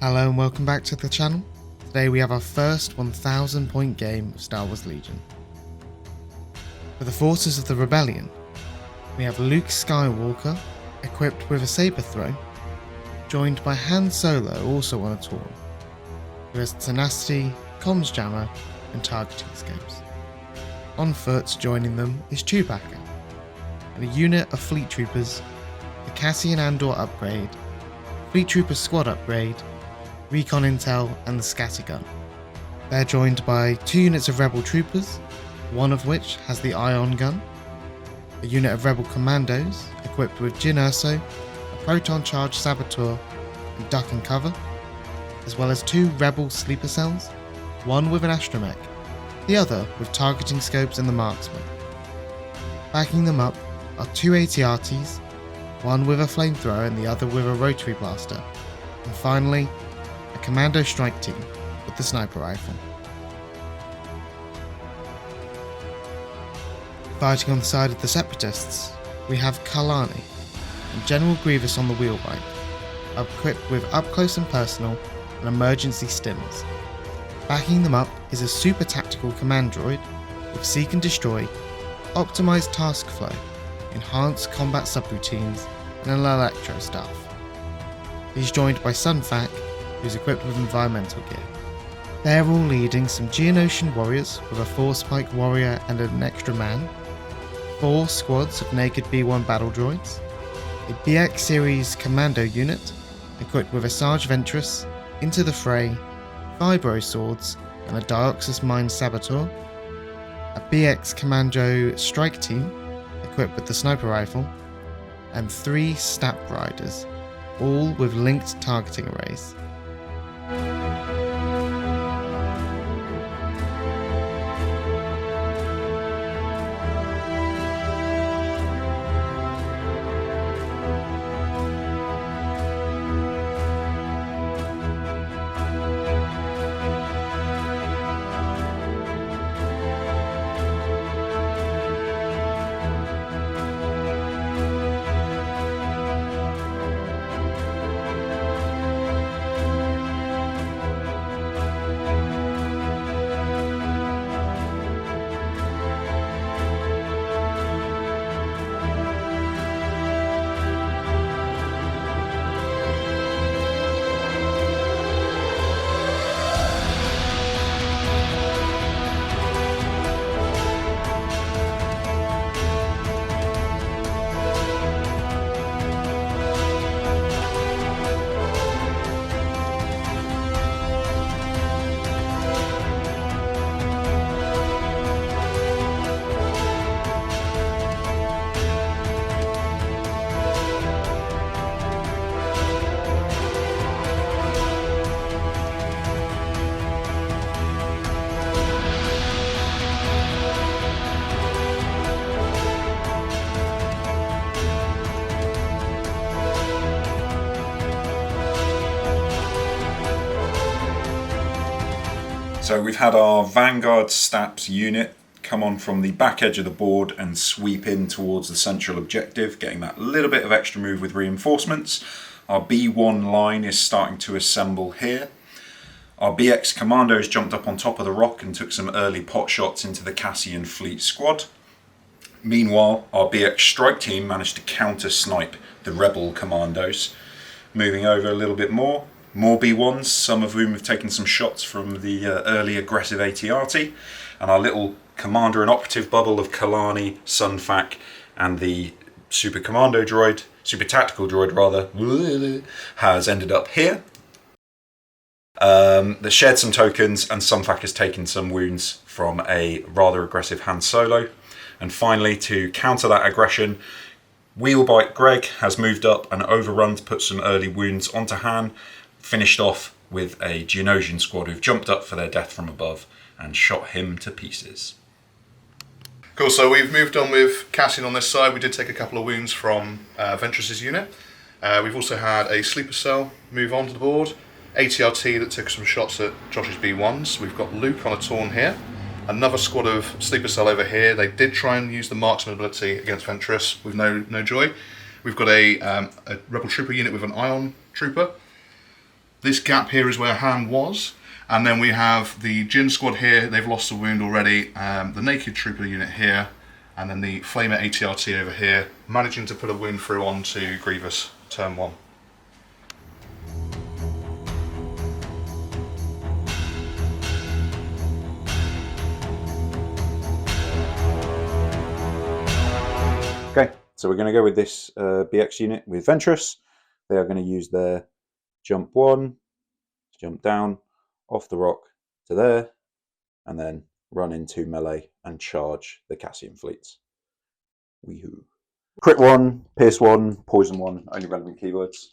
Hello and welcome back to the channel. Today we have our first 1000 point game of Star Wars Legion. For the forces of the rebellion, we have Luke Skywalker equipped with a saber throw, joined by Han Solo also on a Taunt, who has tenacity, comms jammer and targeting scopes. On foot joining them is Chewbacca, and a unit of fleet troopers, the Cassian Andor upgrade, fleet trooper squad upgrade, recon intel and the scattergun. They're joined by 2 units of rebel troopers, one of which has the ion gun, a unit of rebel commandos equipped with Jyn Erso, a proton charge saboteur and duck and cover, as well as 2 rebel sleeper cells, one with an astromech, the other with targeting scopes and the marksman. Backing them up are 2 AT-ATs, one with a flamethrower and the other with a rotary blaster, and finally a commando strike team with the sniper rifle. Fighting on the side of the separatists, we have Kalani and General Grievous on the wheelbike, equipped with up close and personal and emergency stims. Backing them up is a super tactical command droid with seek and destroy, optimized task flow, enhanced combat subroutines and an electro staff. He's joined by Sunfac, who's equipped with environmental gear. They're all leading some Geonosian warriors with a Force Pike warrior and an extra man, 4 squads of naked B1 battle droids, a BX series commando unit equipped with a Sarge Ventress, Into the Fray, Vibro swords and a Dioxis Mine Saboteur, a BX Commando strike team equipped with the sniper rifle, and 3 Stap Riders, all with linked targeting arrays. So we've had our Vanguard Staps unit come on from the back edge of the board and sweep in towards the central objective, getting that little bit of extra move with reinforcements. Our B1 line is starting to assemble here. Our BX Commandos jumped up on top of the rock and took some early pot shots into the Cassian fleet squad. Meanwhile, our BX strike team managed to counter snipe the rebel commandos. Moving over a little bit more B1s, some of whom have taken some shots from the early aggressive AT-AT, and our little commander and operative bubble of Kalani, Sunfac, and the super tactical droid has ended up here. They shared some tokens, and Sunfac has taken some wounds from a rather aggressive Han Solo. And finally, to counter that aggression, Wheelbike Greg has moved up and overrun to put some early wounds onto Han, finished off with a Geonosian squad who've jumped up for their death from above and shot him to pieces. Cool, so we've moved on with Cassian on this side. We did take a couple of wounds from Ventress's unit. We've also had a sleeper cell move onto the board, AT-RT that took some shots at Josh's B1s. We've got Luke on a Taunt here, another squad of sleeper cell over here. They did try and use the marksman ability against Ventress with no joy. We've got a rebel trooper unit with an ion trooper. This gap here is where Han was. And then we have the Jin squad here. They've lost a wound already. The naked trooper unit here. And then the Flamer ATRT over here, managing to put a wound through onto Grievous, turn 1. Okay, so we're going to go with this BX unit with Ventress. They are going to use their jump 1, jump down, off the rock to there, and then run into melee and charge the Cassian fleets. Weehoo. Crit 1, Pierce 1, Poison 1, only relevant keywords.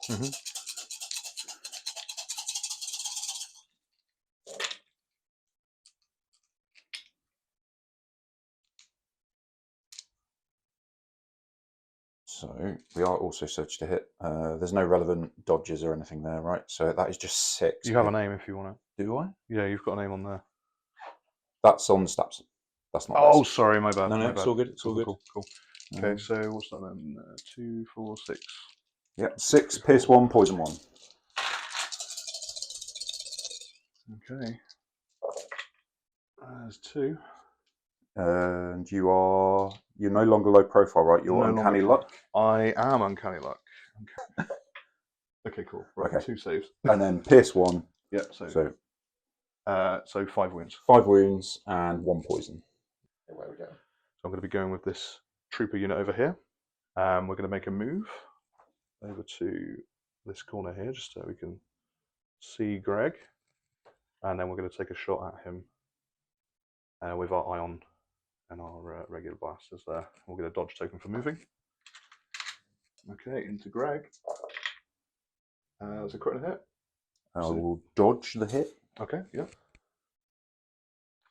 So we are also search to hit. There's no relevant dodges or anything there, right? So that is just 6. You have a name if you want to. Do I? Yeah, you've got a name on there. That's on the stabs. That's not. Oh, this. sorry, my bad. No, my it's bad. all good. It's all good. Cool. Okay, so what's that then? 2, 4, 6. Yeah, 6, Pierce 1, Poison 1. Okay. There's 2. And you're no longer low profile, right? You're No Uncanny longer- Luck. I am Uncanny Luck. Okay, cool. Right, Okay. 2 saves. And then Pierce 1. Yeah, So 5 wounds. 5 wounds and 1 poison. There we go. So I'm going to be going with this trooper unit over here. We're going to make a move over to this corner here, just so we can see Greg. And then we're going to take a shot at him with our ion and our regular blasters there. We'll get a dodge token for moving. Okay, into Greg. That's a crit and hit. I will dodge the hit. Okay, yeah.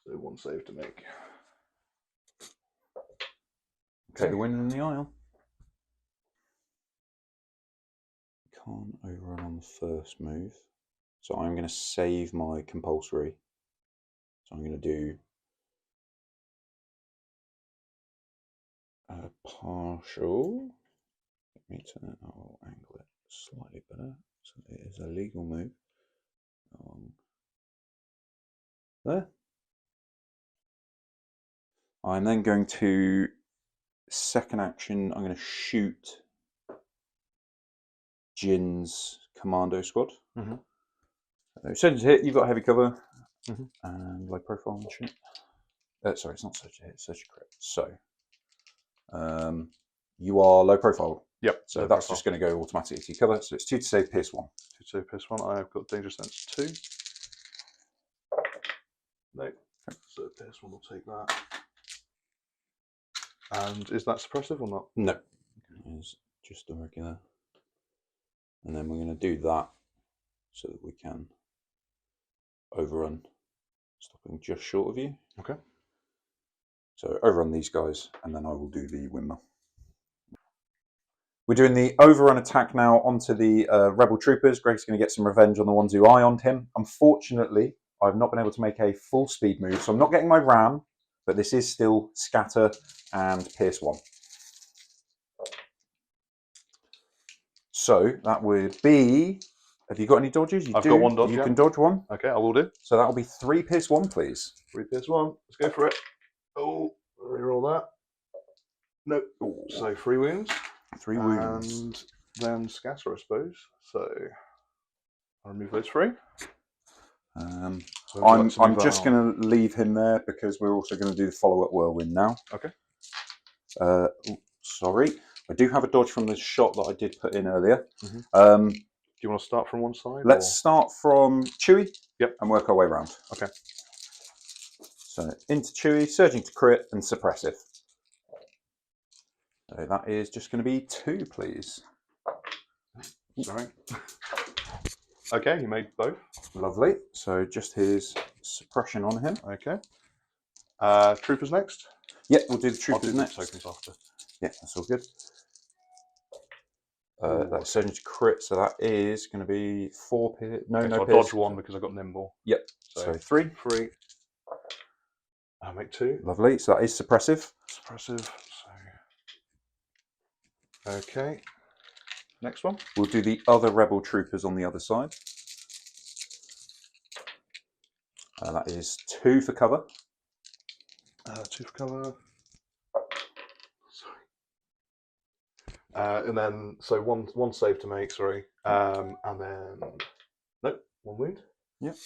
So 1 save to make. Take the win in the aisle. Can't overrun on the first move. So I'm going to save my compulsory. So I'm going to do a partial. Let me turn it. I'll angle it slightly better. So it is a legal move. There. I'm then going to second action. I'm going to shoot Jin's commando squad. Surge to hit. You've got heavy cover and low profile and shit. Sorry, it's not surge to hit. It's surge to crit. So you are low profile. Yep. So low that's profile. just going to go automatically to your cover. So it's 2 to save, Pierce 1. 2 to save, Pierce 1. I've got danger sense 2. No. So Pierce 1 will take that. And is that suppressive or not? No. It's just a regular. And then we're going to do that so that we can overrun, stopping just short of you. Okay. So overrun these guys, and then I will do the windmill. We're doing the overrun attack now onto the rebel troopers. Greg's going to get some revenge on the ones who ioned him. Unfortunately, I've not been able to make a full speed move, so I'm not getting my ram, but this is still scatter and pierce 1. So that would be. Have you got any dodges? I've got 1 dodge. You can dodge 1. Okay, I will do. So that will be 3 pierce 1, please. 3 Pierce 1. Let's go for it. Oh, reroll that. Nope. So 3 wounds. 3 wounds. And then scatter, I suppose. So I'll remove those 3. I'm just going to leave him there because we're also going to do the follow-up whirlwind now. Okay. Sorry. I do have a dodge from the shot that I did put in earlier. Do you want to start from one side? Let's start from Chewie. Yep. And work our way around. Okay. So into Chewie, surging to crit and suppressive. So that is just going to be 2, please. Sorry. Okay, you made both. Lovely. So just his suppression on him. Okay. Troopers next? Yep, we'll do the troopers next. Tokens after. Yeah, that's all good. That's surging to crit, so that is going to be 4 pierce. No, okay, no so pierce. I'll dodge 1 because I got nimble. Yep. So 3. 3. I'll make 2. Lovely. So that is suppressive. Suppressive. So. Okay. Next one. We'll do the other rebel troopers on the other side. That is 2 for cover. 2 for cover. Sorry. And then, so one save to make, sorry. And then, nope, 1 wound. Yep.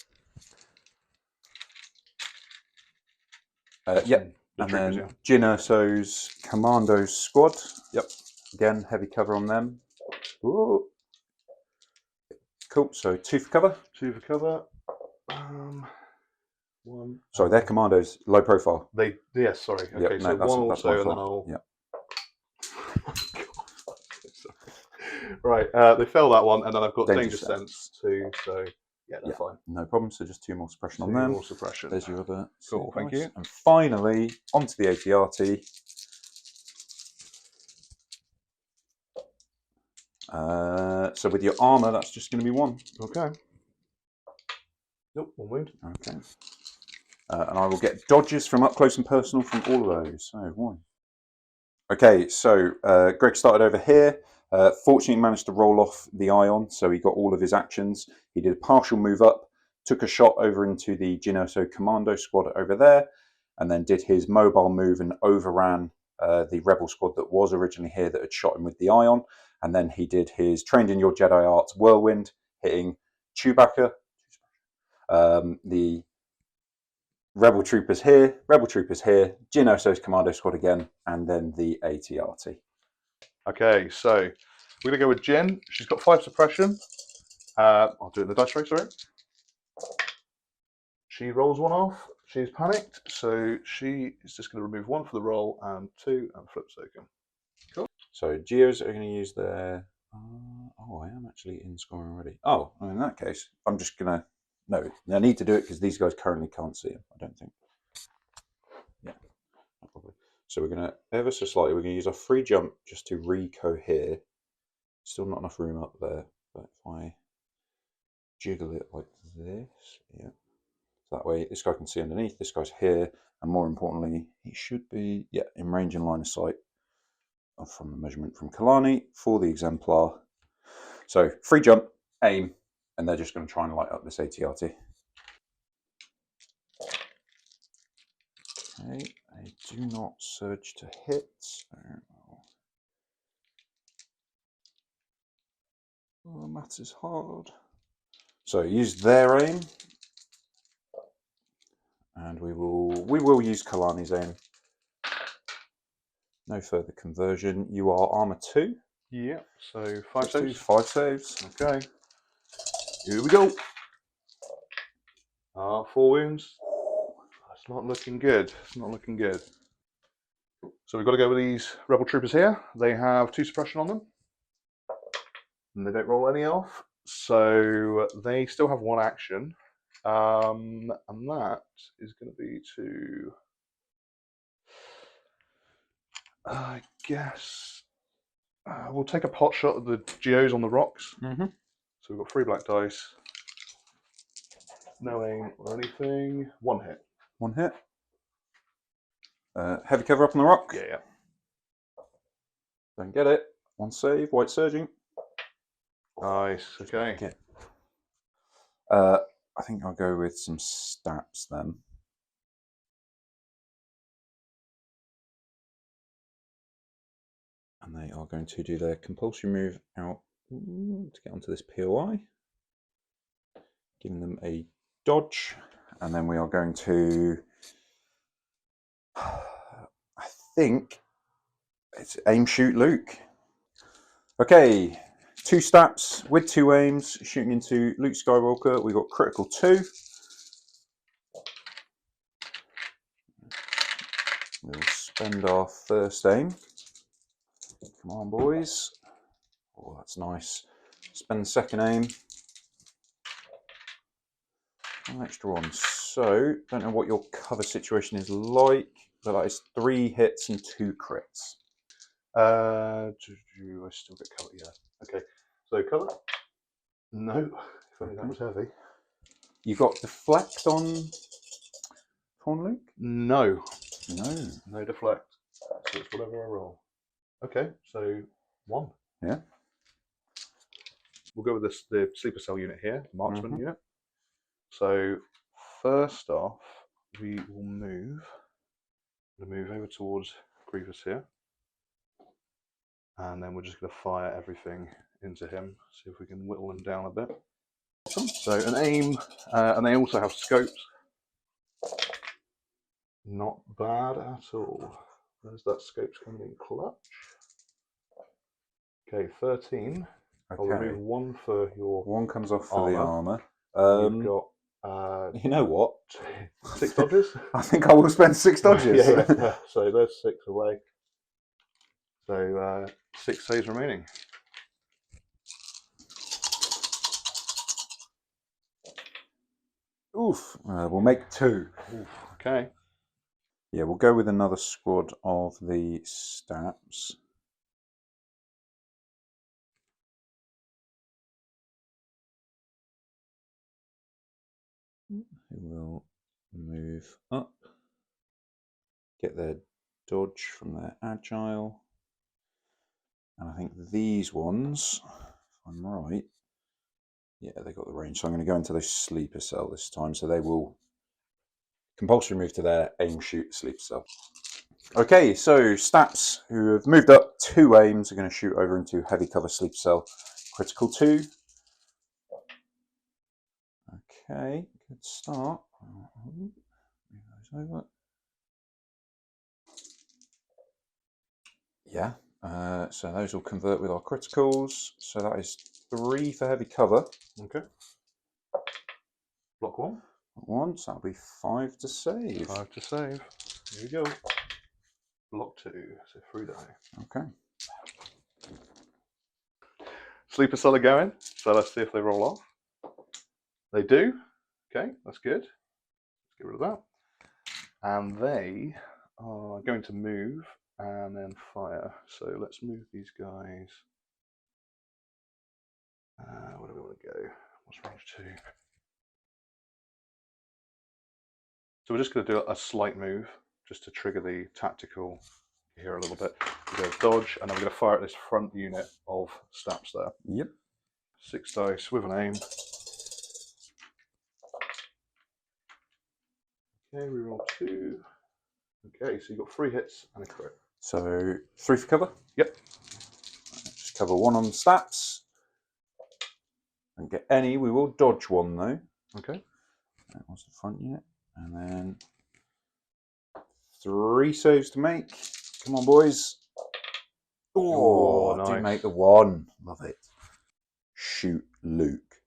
Yep. And troopers, then Jyn Erso's Commando Squad. Yep. Again, heavy cover on them. Ooh. Cool. So 2 for cover. 2 for cover. 1. Sorry, they're commandos, low profile. Yes, sorry. Okay, Yep, so no, 1 also, and then I'll. Yep. Right, they fail that one, and then I've got Danger Sense too, so yeah, that's fine. No problem, so just 2 more suppression on 2 them. more suppression. There's your other. Cool, thank you. And finally, onto the ATRT. So with your armour, that's just going to be 1. Okay. Nope, 1 wound. Okay. And I will get dodges from up close and personal from all of those. So 1. Okay, so Greg started over here. Fortunately managed to roll off the ion, so he got all of his actions. He did a partial move up, took a shot over into the Jyn Erso Commando Squad over there, and then did his mobile move and overran the Rebel Squad that was originally here that had shot him with the ion. And then he did his Trained in Your Jedi Arts Whirlwind, hitting Chewbacca, the Rebel Troopers here, Jyn Erso's Commando Squad again, and then the ATRT. Okay, so we're going to go with Jyn. She's got 5 suppression. I'll do it in the dice tray, sorry. She rolls 1 off. She's panicked, so she is just going to remove 1 for the roll and 2 and flip token. Cool. So Geos are going to use their. Oh, I am actually in scoring already. Oh, well, in that case, I'm just going to. No, I need to do it because these guys currently can't see him, I don't think. Yeah, probably. So we're going to, ever so slightly, we're going to use our free jump just to recohere. Still not enough room up there, but if I jiggle it like this, yeah. So that way this guy can see underneath, this guy's here, and more importantly, he should be, yeah, in range and line of sight from the measurement from Kalani for the exemplar. So free jump, aim, and they're just going to try and light up this ATRT. Okay, I do not surge to hit. Oh, maths is hard. So use their aim, and we will use Kalani's aim. No further conversion. You are armor 2. Yeah, so 5 saves. 5 saves. Okay. Here we go. 4 wounds. That's not looking good. It's not looking good. So we've got to go with these Rebel Troopers here. They have 2 suppression on them. And they don't roll any off. So they still have 1 action. And that is going to be to... I guess... we'll take a pot shot at the Geos on the rocks. Mm-hmm. So we've got 3 black dice. No aim or anything. 1 hit. 1 hit. Heavy cover up on the rock. Yeah. Don't get it. 1 save. White surging. Nice. Okay. I think I'll go with some stats then. And they are going to do their compulsory move out to get onto this POI. Giving them a dodge. And then we are going to... I think it's aim, shoot, Luke. Okay, 2 stats with 2 aims, shooting into Luke Skywalker. We got critical 2. We'll spend our first aim. Come on, boys. Oh, that's nice. Spend the second aim. 1 extra 1. So, don't know what your cover situation is like, but that is 3 hits and 2 crits. I still get cover, yeah. Okay, so cover? No, if only that was heavy. You got deflect on Luke? No. No. Deflect. So it's whatever I roll. Okay, so 1. Yeah. We'll go with the sleeper cell unit here, marksman unit. So first off, we will move over towards Grievous here. And then we're just going to fire everything into him, see if we can whittle him down a bit. Awesome. So an aim, and they also have scopes. Not bad at all. There's that scopes coming in clutch. Okay, 13. Okay. I'll remove 1 for your One comes off for the armour. You've got You know what? 6 dodges. I think I will spend 6 dodges. yeah. So there's 6 away. So 6 saves remaining. Oof. We'll make 2. Oof. Okay. Yeah, we'll go with another squad of the Staps. Who will move up, get their dodge from their agile. And I think these ones, if I'm right, yeah, they got the range. So I'm going to go into the sleeper cell this time. So they will compulsory move to their aim, shoot, sleeper cell. Okay, so Staps, who have moved up 2 aims, are going to shoot over into heavy cover sleeper cell. Critical 2. Okay, good start. Move those over. Yeah, so those will convert with our criticals. So that is 3 for heavy cover. Okay. Block 1. Once, that'll be 5 to save. 5 to save. Here we go. Block 2, so 3 die. Okay. Sleeper cell are going, so let's see if they roll off. They do. Okay, that's good. Let's get rid of that. And they are going to move and then fire. So let's move these guys. Where do we want to go? What's range 2? So we're just going to do a slight move just to trigger the tactical here a little bit. We're going to dodge, and then we're going to fire at this front unit of Staps there. Yep. 6 dice with an aim. Okay, we roll 2. Okay, so you've got 3 hits and a crit. So 3 for cover? Yep. Just cover 1 on Staps. Don't get any. We will dodge 1 though. Okay. That was the front unit. And then 3 saves to make. Come on, boys. Oh, nice. Do make the 1. Love it. Shoot Luke.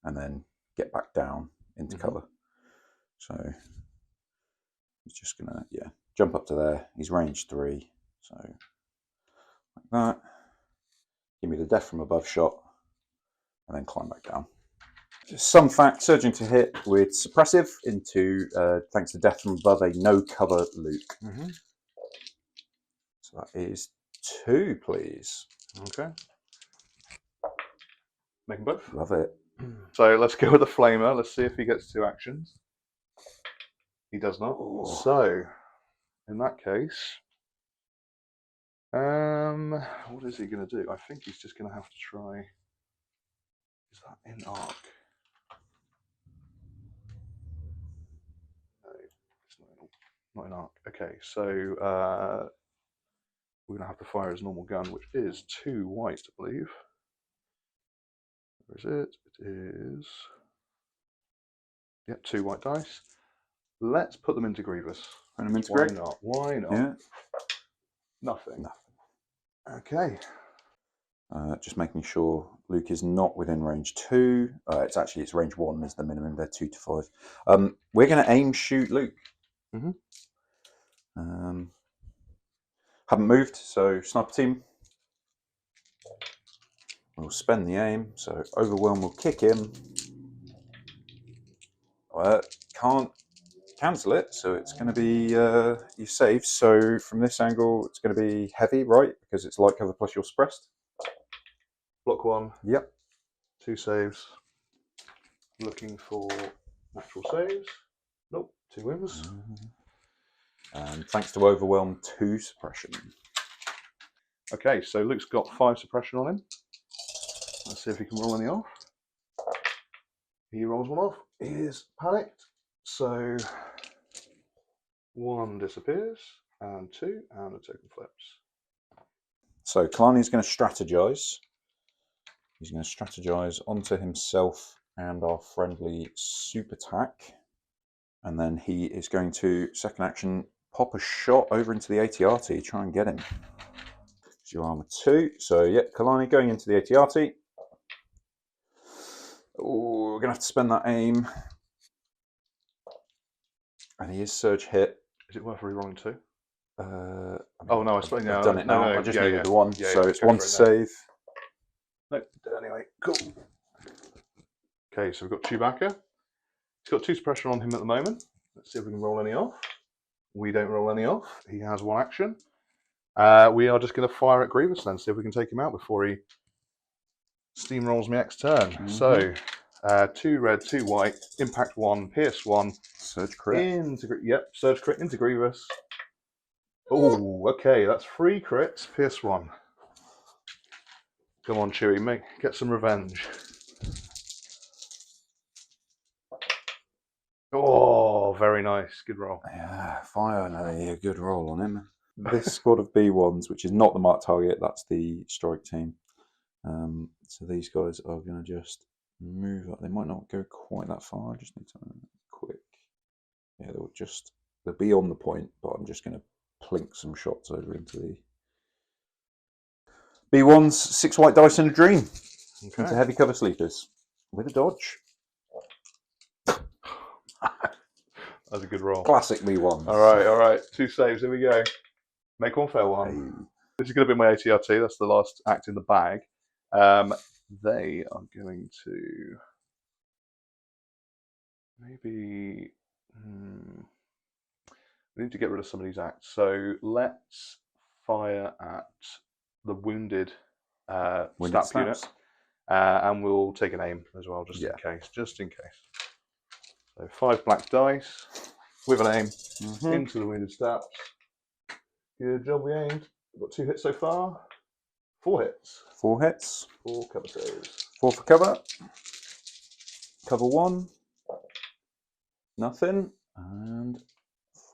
And then get back down into cover. So he's just going to, yeah, jump up to there. He's range 3. So like that. Give me the death from above shot. And then climb back down. Some fact, surging to hit with suppressive into, thanks to death from above, a no cover Luke. So that is 2, please. Okay. Make them both. Love it. So let's go with the flamer. Let's see if he gets 2 actions. He does not. Oh. So in that case, what is he going to do? I think he's just going to have to try. Is that in arc? No, it's not in arc. Okay, so we're going to have to fire his normal gun, which is 2 white, I believe. Where is it? It is. Yep, 2 white dice. Let's put them into Grievous. Put them into Why not? Why not? Yeah. Nothing. Okay. Just making sure Luke is not within range 2. It's range 1 is the minimum. They're 2 to 5. We're going to aim shoot Luke. Haven't moved, so sniper team. We'll spend the aim, so overwhelm will kick him. Can't cancel it, so it's going to be you save. So from this angle, it's going to be heavy, right? Because it's light cover plus you're suppressed. Block 1. Yep. 2 saves. Looking for natural saves. Nope. 2 wins. And thanks to overwhelm, 2 suppression. Okay, so Luke's got 5 suppression on him. Let's see if he can roll any off. He rolls 1 off. He is panicked. So 1 disappears, and 2, and the token flips. So Kalani's going to strategize. He's going to strategize onto himself and our friendly super attack. And then he is going to, second action, pop a shot over into the ATRT, try and get him. It's your armor 2. So, yeah, Kalani going into the ATRT. Oh, we're going to have to spend that aim. And he is surge hit. Is it worth rerolling 2? I mean, Oh no, I've done it now. No, I just needed the 1. So it's 1 to save. No, anyway, cool. Okay, so we've got Chewbacca. He's got 2 suppression on him at the moment. Let's see if we can roll any off. We don't roll any off. He has 1 action. We are just going to fire at Grievous then, see if we can take him out before he steamrolls me next turn. So, 2 red, 2 white, impact 1, pierce 1. Surge crit. Yep, surge crit into Grievous. Oh, okay, that's 3 crits, pierce 1. Come on, Chewie, get some revenge. Oh, very nice. Good roll. Yeah, finally a good roll on him. This squad of B1s, which is not the marked target, that's the strike team. So these guys are going to just move up. They might not go quite that far. I just need to quick. Yeah, they'll be on the point, but I'm just going to plink some shots over into the B1s. 6 white dice and a dream. Okay. Into heavy cover sleepers with a dodge. That's a good roll. Classic B1s. All right. 2 saves. Here we go. Make 1, fail 1. Hey. This is going to be my ATRT. That's the last act in the bag. They are going to maybe. We need to get rid of some of these acts. So let's fire at the wounded staff unit, and we'll take an aim as well, just in case. Just in case. So 5 black dice with an aim into the wounded staff. Good job, we aimed. We've got 2 hits so far. 4 hits. 4 hits. 4 cover saves. 4 for cover. Cover 1. Nothing. And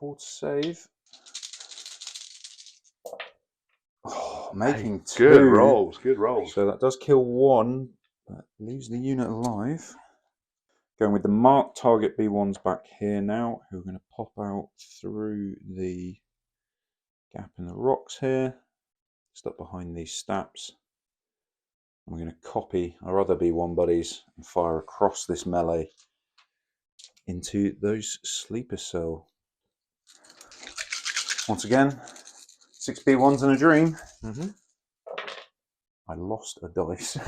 4 to save. Oh, making 2. Good rolls. Good rolls. So that does kill 1, but leaves the unit alive. Going with the marked target B1s back here now, who are going to pop out through the gap in the rocks here, stuck behind these steps. And we're going to copy our other B1 buddies and fire across this melee into those sleeper cell. Once again, 6 B1s and a dream. I lost a dice.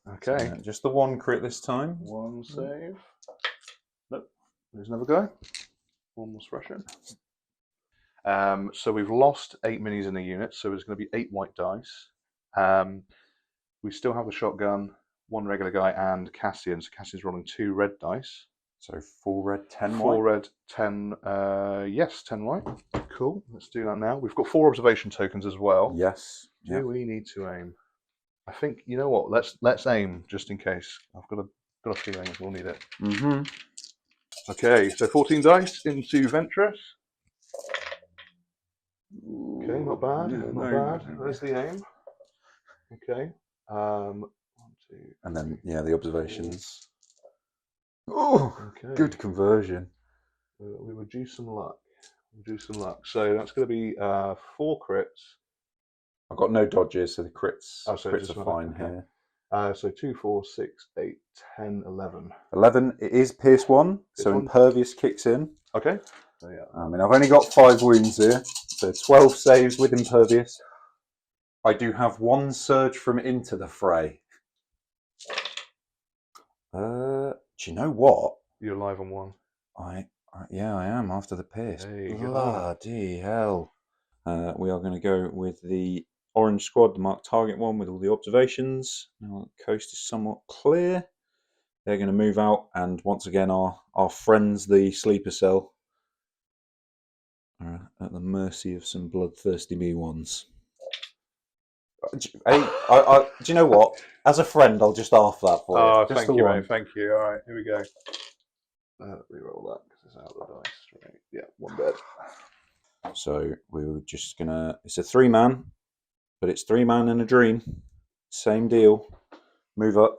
Okay. So, just the 1 crit this time. 1 save. Nope. There's another guy. 1 more suppression. So we've lost 8 minis in the unit, so there's going to be 8 white dice. We still have the shotgun, 1 regular guy, and Cassian. So Cassian's rolling 2 red dice. So 4 red, 10 white. 4 red, 10. Yes, 10 white. Cool. Let's do that now. We've got 4 observation tokens as well. Yes. Do we need to aim? I think, you know what? Let's aim just in case. I've got a feeling we'll need it. Okay, so 14 dice into Ventress. Okay, not bad. Not bad. There's the aim. Okay. 1, 2. And then the observations. Oh, okay. Good conversion. We would do some luck. So that's going to be 4 crits. I've got no dodges, so the crits, Oh, so crits are fine here. So 2, 4, 6, 8, 10, 11. 11, it is Pierce 1, so Impervious kicks in. Okay. So, yeah. I mean, I've only got 5 wounds here, so 12 saves with Impervious. I do have 1 surge from into the fray. Do you know what? You're live on 1. I am after the Pierce. Hey, bloody hell. We are going to go with the orange squad, the marked target one with all the observations. Now the coast is somewhat clear. They're going to move out, and once again our friends, the sleeper cell, are at the mercy of some bloodthirsty B1s. Do you know what? As a friend, I'll just half that for you. Oh, Just thank the you, one. mate. Thank you. All right, here we go. Reroll that because it's out of the dice. Right. Yeah, 1 bed. So we were just gonna. It's a 3-man, but it's 3-man and a dream. Same deal. Move up.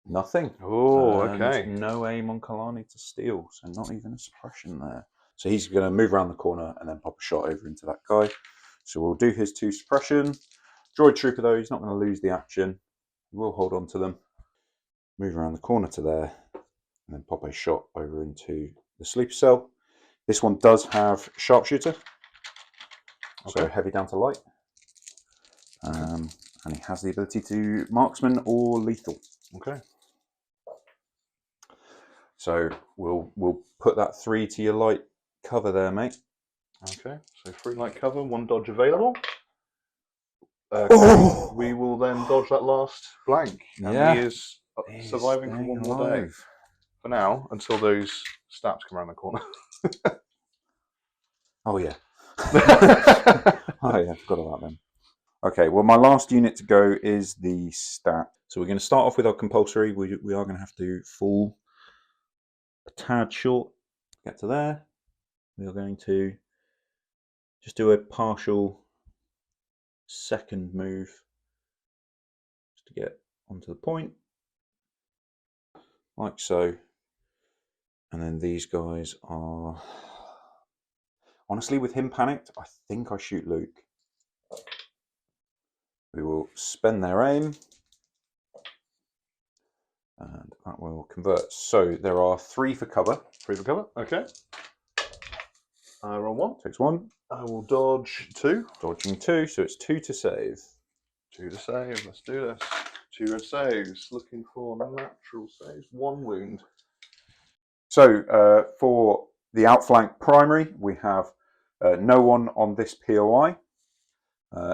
Nothing. Oh, And okay. no aim on Kalani to steal, so not even a suppression there. So he's going to move around the corner and then pop a shot over into that guy. So we'll do his 2 suppression. Droid Trooper, though, he's not going to lose the action. He will hold on to them. Move around the corner to there and then pop a shot over into the sleeper cell. This one does have sharpshooter, so heavy down to light. And he has the ability to marksman or lethal. Okay. So we'll put that 3 to your light cover there, mate. Okay. So 3 light cover, 1 dodge available. We will then dodge that last blank. And Yeah. he is surviving for 1 more day. For now, until those stabs come around the corner. Oh yeah. Oh yeah, forgot about them. Okay, well my last unit to go is the stat. So we're going to start off with our compulsory. We are going to have to fall a tad short to get to there. We are going to just do a partial second move just to get onto the point. Like so. And then these guys are... Honestly, with him panicked, I think I shoot Luke. We will spend their aim. And that will convert. So there are 3 for cover. 3 for cover, okay. Roll 1. Takes 1. I will dodge 2. Dodging 2, so it's 2 to save. 2 to save, let's do this. 2 red saves, looking for natural saves. 1 wound. So for the outflank primary, we have no one on this POI.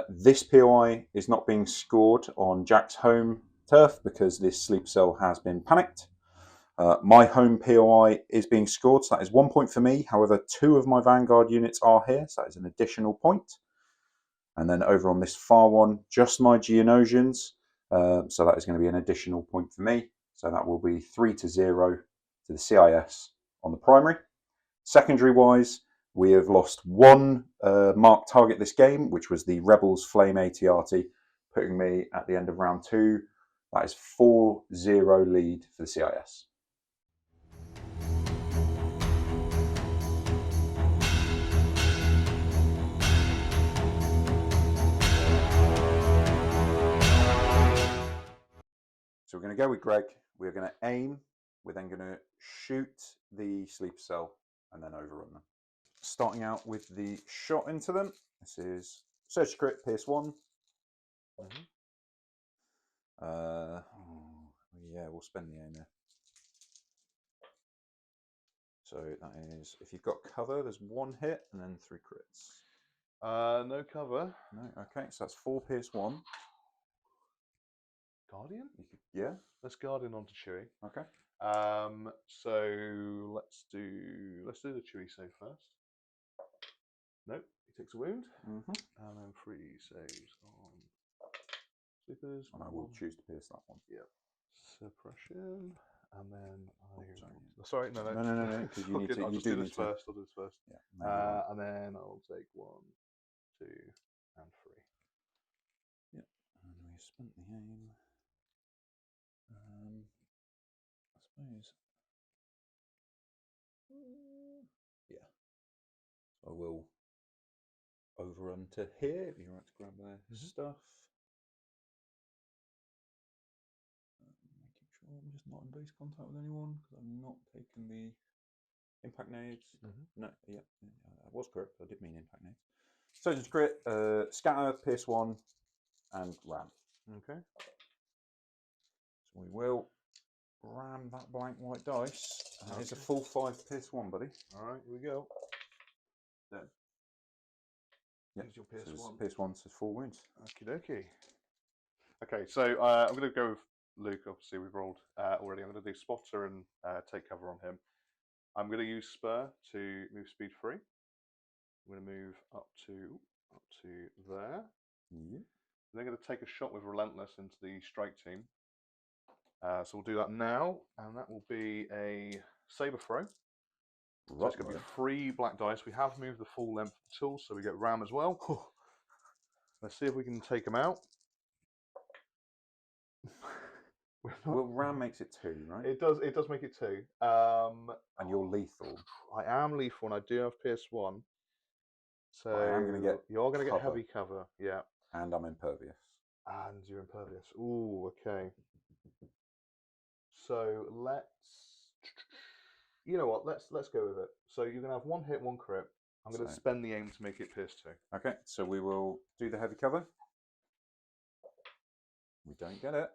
This POI is not being scored on Jack's home turf because this sleep cell has been panicked. My home POI is being scored, so that is 1 point for me. However, 2 of my Vanguard units are here, so that is an additional point. And then over on this far one, just my Geonosians, so that is going to be an additional point for me. So that will be 3 to 0 to the CIS on the primary. Secondary wise, we have lost 1 marked target this game, which was the Rebels Flame ATRT, putting me at the end of round 2. That is 4-0 lead for the CIS. So we're going to go with Greg. We're going to aim. We're then going to shoot the sleeper cell and then overrun them. Starting out with the shot into them. This is Search to Crit, Pierce 1. Yeah, we'll spend the aim here. So that is, if you've got cover, there's 1 hit and then 3 crits. No cover. No, okay, so that's 4 Pierce 1. Guardian? Yeah. Let's Guardian onto Chewie. Okay. So let's do the Chewie save first. Nope, he takes a wound. And then 3 saves on sleepers. And I will choose to pierce that one. Yep. Suppression. And then sorry. No. Because you need to. I'll do this first. Yeah. And then I'll take 1, 2, and 3. Yep. And we spent the aim. I suppose. Yeah. I will overrun to here if you want to grab their stuff. Making sure I'm just not in base contact with anyone because I'm not taking the impact nades. No, yeah, I was correct. I did mean impact nades. So just crit, scatter, pierce 1, and ram. Okay. So we will ram that blank white dice. And it's a full 5 pierce 1, buddy. All right, here we go. Dead. Yeah, your pierce 1. Pierce 1 says 4 wounds. Okie dokie. Okay, so I'm going to go with Luke. Obviously, we've rolled already. I'm going to do Spotter and take cover on him. I'm going to use Spur to move speed 3. I'm going to move up to up to there. Yeah. They're going to take a shot with Relentless into the strike team. So we'll do that now, and that will be a saber throw. So it's going to be 3 black dice. We have moved the full length of the tool, so we get Ram as well. Let's see if we can take him out. Well, Ram makes it 2, right? It does make it 2. And you're lethal. I am lethal, and I do have Pierce 1. So I am going to get you're going to get cover. heavy cover, yeah. And I'm impervious. And you're impervious. Ooh, okay. So let's, you know what? Let's go with it. So you're going to have 1 hit, 1 crit. I'm going to spend the aim to make it Pierce 2. Okay, so we will do the heavy cover. We don't get it.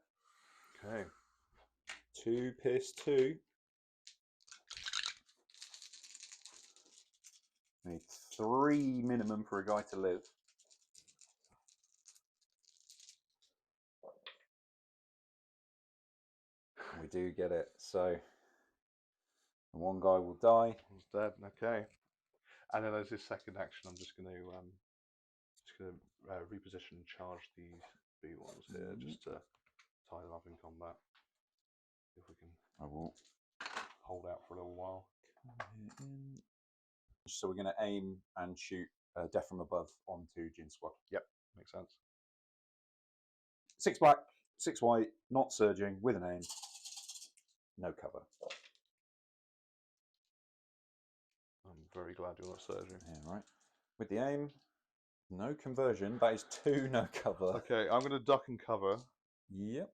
Okay. 2 Pierce 2. Need 3 minimum for a guy to live. We do get it. So one guy will die. He's dead. Okay. And then as his second action, I'm just going to reposition and charge these B1s here just to tie them up in combat. If we can I will hold out for a little while. So we're going to aim and shoot death from above onto Jin Squad. Yep, makes sense. 6 black, 6 white, not surging, with an aim. No cover. I'm very glad you're not surging. Yeah, right. With the aim, no conversion. That is 2 no cover. Okay, I'm going to duck and cover. Yep.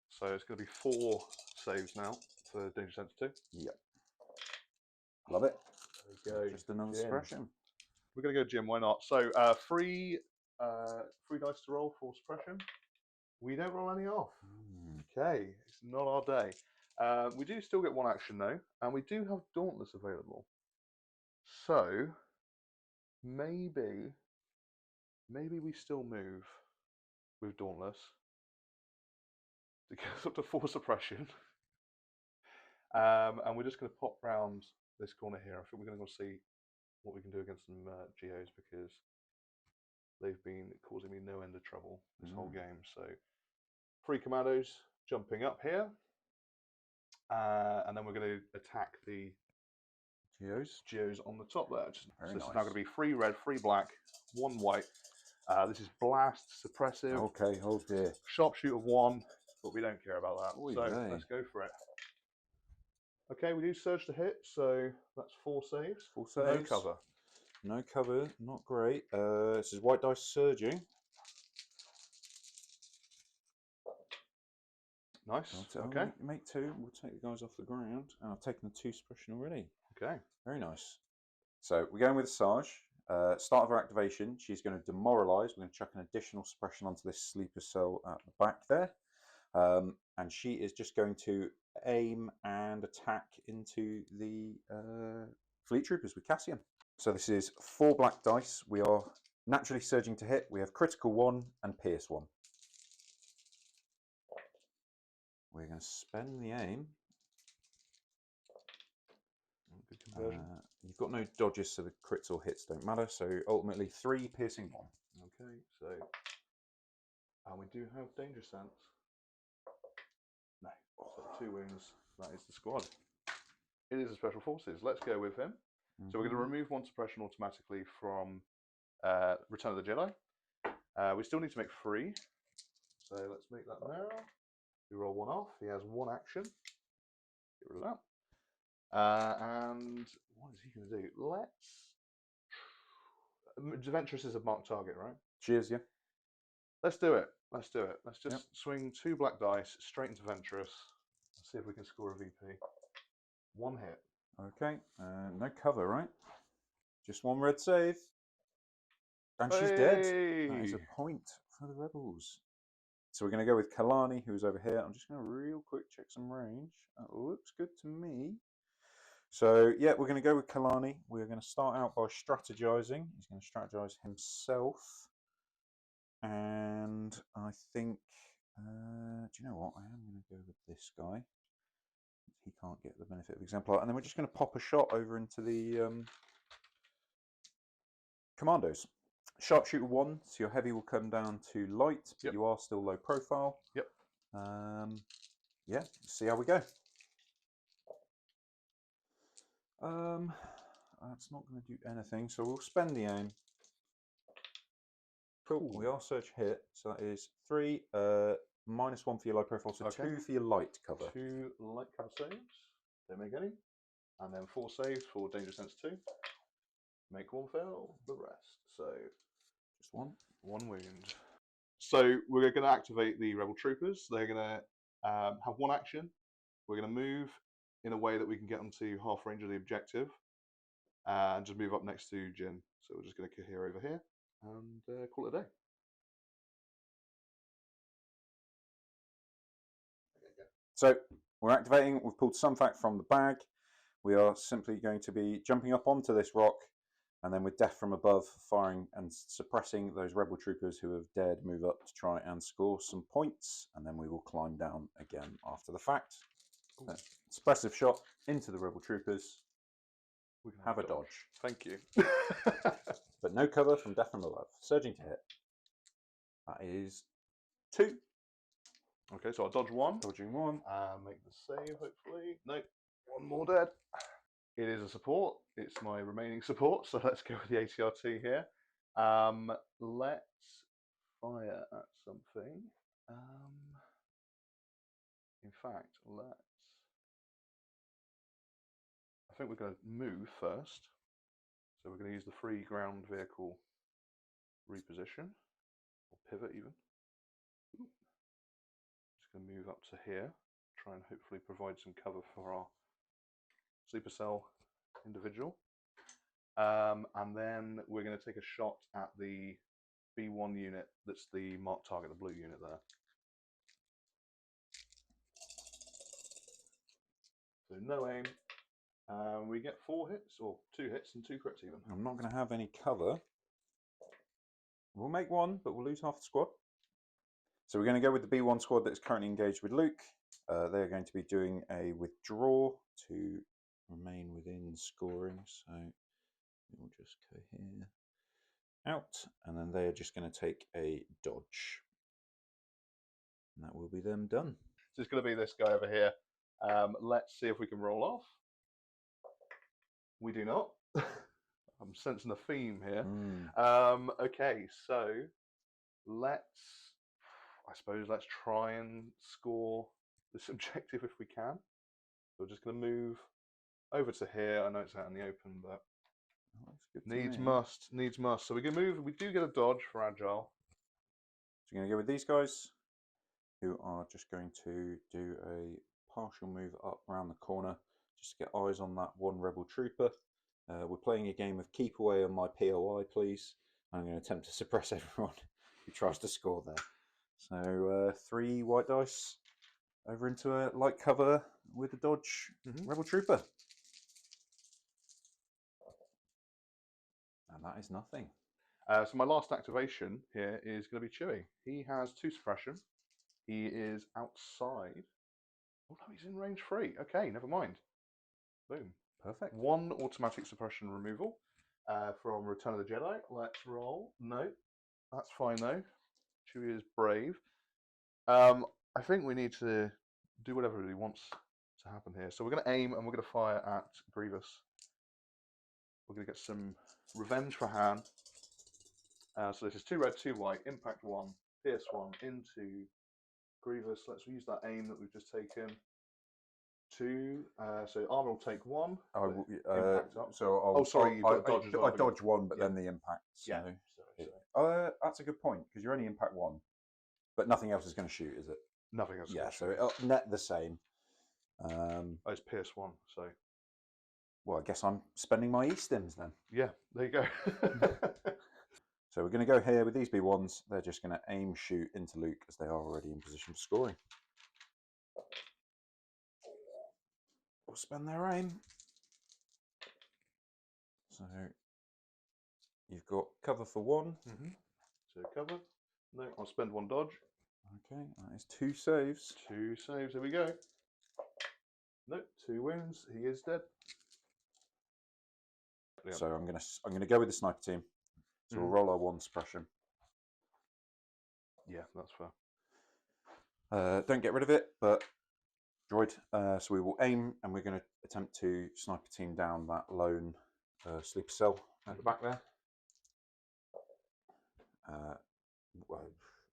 So it's going to be 4 saves now for Danger Sense 2. Yep. Love it. There we go. Just another Jim. suppression. We're going to go Jim, why not? So 3 dice to roll for suppression. We don't roll any off. Okay, it's not our day. We do still get 1 action though, and we do have Dauntless available. So maybe we still move with Dauntless to get up to 4 suppression. And we're just going to pop round this corner here. I think we're going to go see what we can do against some Geos, because they've been causing me no end of trouble this whole game. So 3 commandos jumping up here, and then we're going to attack the Geos on the top there. So this is now going to be 3 red, 3 black, 1 white. This is blast, suppressive. Okay, oh dear. Sharpshooter 1, but we don't care about that. Oy so vey. let's go for it. Okay, we do surge to hit, so that's 4 saves. 4 saves. No cover. No cover, not great. This is white dice surging. Nice. I'll Okay. make 2. We'll take the guys off the ground. And I've taken the 2 suppression already. Okay. Very nice. So we're going with Sarge. Start of her activation, she's going to demoralise. We're going to chuck an additional suppression onto this sleeper cell at the back there. And she is just going to aim and attack into the fleet troopers with Cassian. So this is 4 black dice. We are naturally surging to hit. We have critical 1 and pierce 1. We're going to spend the aim. Good conversion. You've got no dodges, so the crits or hits don't matter. So ultimately 3 piercing 1. Okay, so and we do have danger sense. No, so 2 wounds. That is the squad. It is the special forces. Let's go with him. So we're going to remove 1 suppression automatically from Return of the Jedi. We still need to make 3. So let's make that now. We roll 1 off. He has 1 action. Get rid of that. And what is he going to do? Let's. Ventress is a marked target, right? Cheers, yeah. Let's do it. Let's do it. Let's just swing 2 black dice straight into Ventress. Let's see if we can score a VP. 1 hit. Okay, no cover, right? Just 1 red save. And she's dead. That is a point for the Rebels. So we're going to go with Kalani, who's over here. I'm just going to real quick check some range. That looks good to me. So, yeah, we're going to go with Kalani. We're going to start out by strategizing. He's going to strategize himself. And I think, do you know what? I am going to go with this guy. He can't get the benefit of exemplar. And then we're just going to pop a shot over into the commandos. sharpshooter 1, so your heavy will come down to light, but you are still low profile. Yep. Yeah, see how we go. That's not going to do anything, so we'll spend the aim. Cool. We are search hit, so that is 3, -1 for your low profile, so 2 for your light cover. 2 light cover saves, don't make any. And then 4 saves for danger sense 2. Make 1 fail, the rest. So just 1 wound. So we're going to activate the rebel troopers. They're going to have 1 action. We're going to move in a way that we can get onto half range of the objective, and just move up next to Jin. So we're just going to cohere over here and call it a day. So we're activating. We've pulled some fact from the bag. We are simply going to be jumping up onto this rock, and then with death from above, firing and suppressing those rebel troopers who have dared move up to try and score some points, and then we will climb down again after the fact. Suppressive shot into the rebel troopers. We can have a dodge. Thank you. But no cover from death from above. Surging to hit. That is 2. Okay, so I'll dodge 1. Dodging 1. Make the save, hopefully. Nope, 1 more dead. It is a support. It's my remaining support, so let's go with the ATRT here. Let's fire at something. In fact, I think we're going to move first. So we're going to use the free ground vehicle reposition, or pivot even. Just going to move up to here, try and hopefully provide some cover for our supercell individual. And then we're going to take a shot at the B1 unit that's the marked target, the blue unit there. So no aim. We get 4 hits, or 2 hits and 2 crits even. I'm not going to have any cover. We'll make 1, but we'll lose half the squad. So we're going to go with the B1 squad that's currently engaged with Luke. They're going to be doing a withdraw to remain within scoring. So we'll just cohere out, and then they're just going to take a dodge. And that will be them done. So it's going to be this guy over here. Let's see if we can roll off. We do not. I'm sensing a theme here. Okay, so I suppose let's try and score this objective if we can. So we're just going to move over to here. I know it's out in the open, but needs must. So we can move. We do get a dodge for agile. So we're going to go with these guys, who are just going to do a partial move up around the corner, just to get eyes on that 1 rebel trooper. We're playing a game of keep away on my POI, please. I'm going to attempt to suppress everyone who tries to score there. So 3 white dice over into a light cover with a dodge rebel trooper. And that is nothing. So my last activation here is going to be Chewie. He has 2 suppression. He is outside. Oh no, he's in range 3. Okay, never mind. Boom. Perfect. 1 automatic suppression removal from Return of the Jedi. Let's roll. No, that's fine though. Chewie is brave. I think we need to do whatever he wants to happen here. So we're going to aim and we're going to fire at Grevious. We're going to get some revenge for Han. So this is 2 red, 2 white, impact 1, pierce 1 into Grievous. Let's use that aim that we've just taken. 2. So armor will take 1. Impact up. So sorry, you've got dodge as well. I dodge 1, but then the impact. So yeah. Sorry. That's a good point, because you're only impact 1, but nothing else is going to shoot, is it? Nothing else. Yeah. So it'll net the same. It's pierce 1. So. Well, I guess I'm spending my E-stims then. Yeah. There you go. So we're going to go here with these B1s. They're just going to aim shoot into Luke, as they are already in position for scoring. We'll spend their aim. So you've got cover for 1. So cover. No, I'll spend 1 dodge. Okay, that is 2 saves. 2 saves. Here we go. No, 2 wounds. He is dead. So I'm gonna go with the sniper team. So we'll roll our 1 suppression. Yeah, that's fair. Don't get rid of it, but droid. So we will aim, and we're going to attempt to sniper team down that lone sleeper cell at the back there.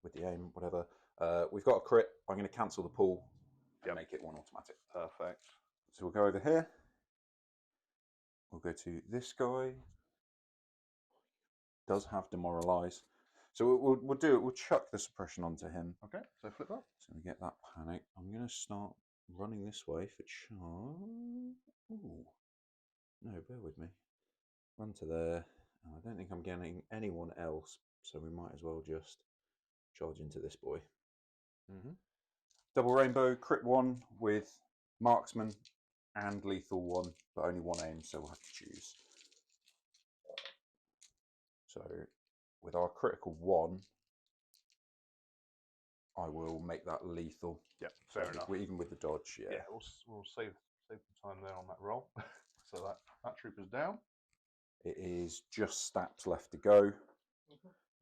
With the aim, whatever. We've got a crit. I'm going to cancel the pull and make it 1 automatic. Perfect. So we'll go over here. We'll go to this guy. Does have demoralize. So we'll do it. We'll chuck the suppression onto him. Okay, so flip that. So we get that panic. I'm going to start running this way for charge. Ooh. No, bear with me. Run to there. I don't think I'm getting anyone else, so we might as well just charge into this boy. Double rainbow, crit 1 with marksman and lethal 1, but only 1 aim, so we'll have to choose. So with our critical 1, I will make that lethal. Yeah, fair enough. Even with the dodge, yeah. Yeah, we'll save the time there on that roll. So that trooper's down. It is just stats left to go.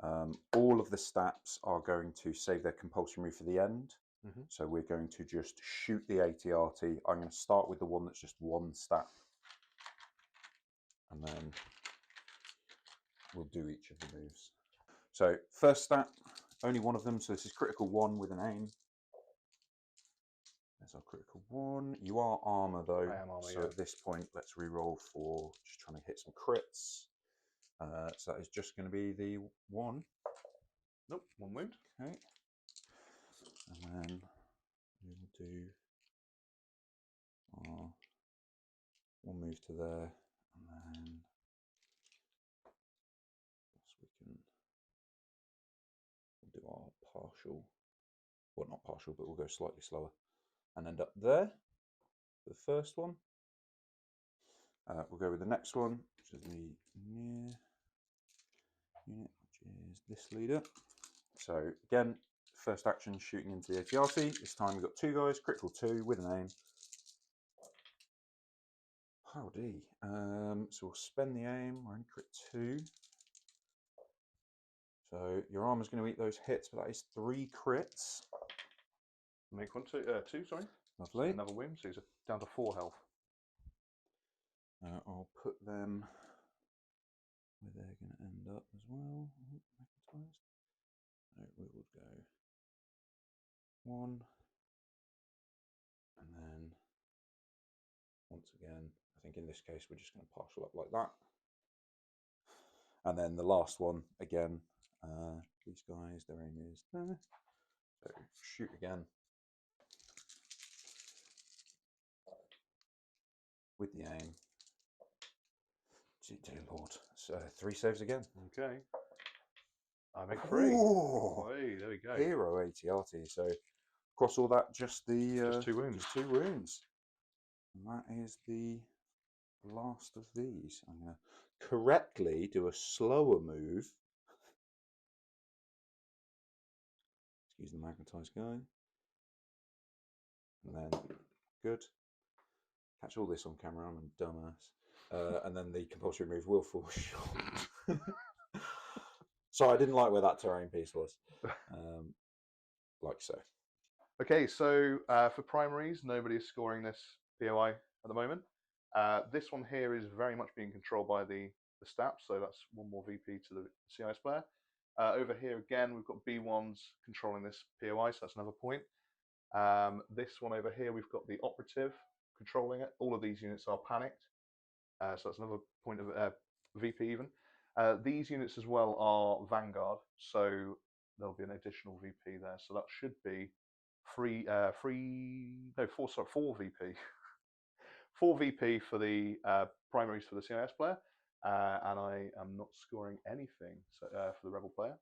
All of the stats are going to save their compulsory move for the end. So we're going to just shoot the ATRT. I'm going to start with the one that's just 1 stat. And then we'll do each of the moves. So first stat, only 1 of them. So this is critical 1 with an aim. There's our critical 1. You are armor though. I am armor, so at this point, let's re-roll for just trying to hit some crits. So that is just going to be the 1. Nope, 1 wound. Okay. And then we will do our 1 move to there, and then we'll do our partial, well not partial, but we'll go slightly slower and end up there. The first one. We'll go with the next one, which is the near unit, which is this leader. So again, first action shooting into the ATRT. This time we've got 2 guys, critical 2 with an aim. Howdy. So we'll spend the aim. We're in crit 2. So your armor's going to eat those hits, but that is 3 crits. Make 1, 2, sorry. Lovely. So another wound, so he's down to 4 health. I'll put them where they're going to end up as well. Magnetized. No, we will go 1, and then once again, I think in this case we're just going to partial up like that. And then the last one, again, these guys, their aim is there. So shoot again. With the aim. Dear Lord. So 3 saves again. Okay. I make 3. Oh, hey, there we go. Hero ATRT. So across all that, just 2 wounds. Just 2 wounds. And that is the last of these. I'm going to correctly do a slower move. Excuse the magnetized guy. And then, good. Catch all this on camera, I'm a dumbass. And then the compulsory move will fall short. So I didn't like where that terrain piece was. Like so. Okay, so for primaries, nobody is scoring this POI at the moment. This one here is very much being controlled by the STAPs, so that's 1 more VP to the CIS player. Over here again, we've got B1s controlling this POI, so that's another point. This one over here, we've got the operative controlling it. All of these units are panicked, so that's another point of VP even. These units as well are Vanguard, so there'll be an additional VP there. So that should be 4 VP. 4 VP for the primaries for the CIS player, and I am not scoring anything for the Rebel player.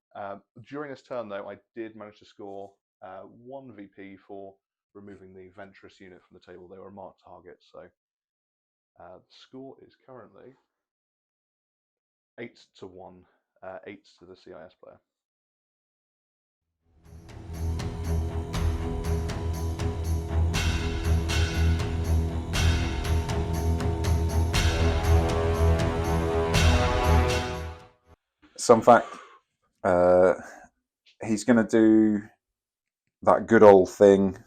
During this turn, though, I did manage to score 1 VP for removing the Ventress unit from the table. They were a marked target, so the score is currently 8-1, 8 to the CIS player. Some fact, he's going to do that good old thing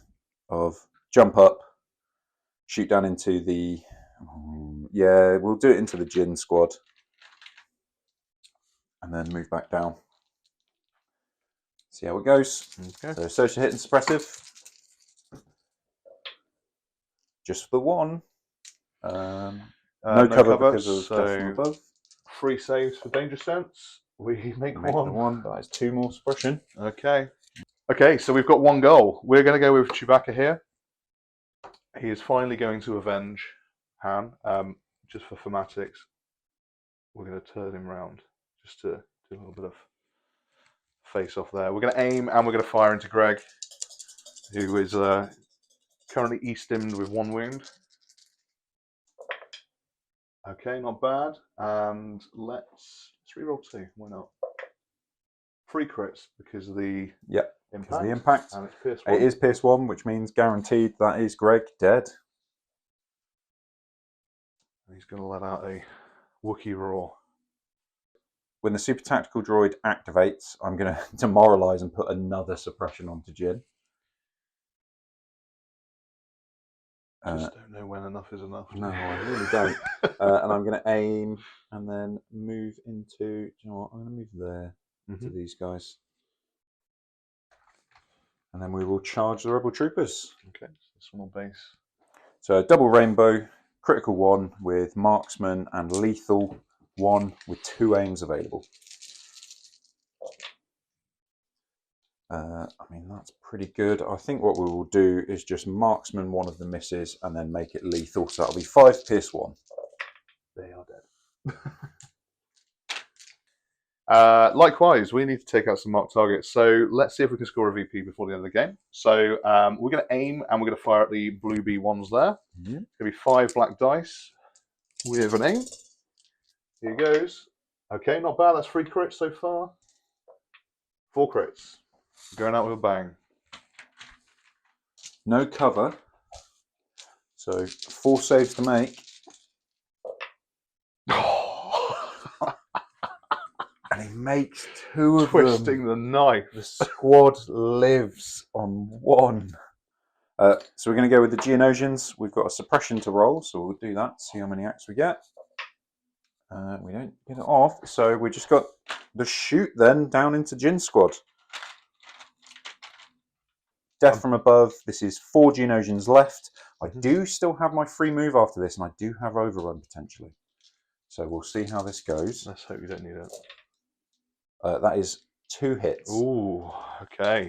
of jump up, shoot down into the... yeah, we'll do it into the Jin squad. And then move back down. See how it goes. Okay. So social hit and suppressive. Just for the one. No cover because of death from above. 3 saves for danger sense. We make The one. one. That is 2 more suppression. Okay. Okay, so we've got 1 goal. We're going to go with Chewbacca here. He is finally going to avenge Han. Just for thematics, we're going to turn him round just to do a little bit of face off there. We're going to aim and we're going to fire into Greg, who is currently E-stimmed with 1 wound. Okay, not bad. And let's reroll 2. Why not? 3 crits because of the impact. The impact. And it's Pierce 1. It is Pierce 1, which means guaranteed that is Greg dead. He's going to let out a Wookiee roar. When the super tactical droid activates, I'm going to demoralize and put another suppression onto Jin. Just don't know when enough is enough. No, I really don't. And I'm going to aim and then move into... Do you know what? I'm going to move there to these guys. And then we will charge the Rebel Troopers. Okay, so this one on base. So a double rainbow, critical 1 with marksman and lethal 1 with 2 aims available. I mean, that's pretty good. I think what we will do is just marksman 1 of the misses and then make it lethal. So that'll be 5 Pierce 1. They are dead. Likewise, we need to take out some marked targets. So let's see if we can score a VP before the end of the game. So we're going to aim and we're going to fire at the blue B1s there. It's going to be 5 black dice with an aim. Here goes. Okay, not bad. That's 3 crits so far. 4 crits. Going out with a bang. No cover. So 4 saves to make. And he makes 2 of them. Twisting the knife. The squad lives on 1. So we're going to go with the Geonosians. We've got a suppression to roll, so we'll do that, see how many acts we get. We don't get it off, so we just got the shoot then down into Jin squad. Death from above. This is 4 Geonosians left. I do still have my free move after this, and I do have overrun potentially. So we'll see how this goes. Let's hope you don't need it. That is 2 hits. Ooh, okay.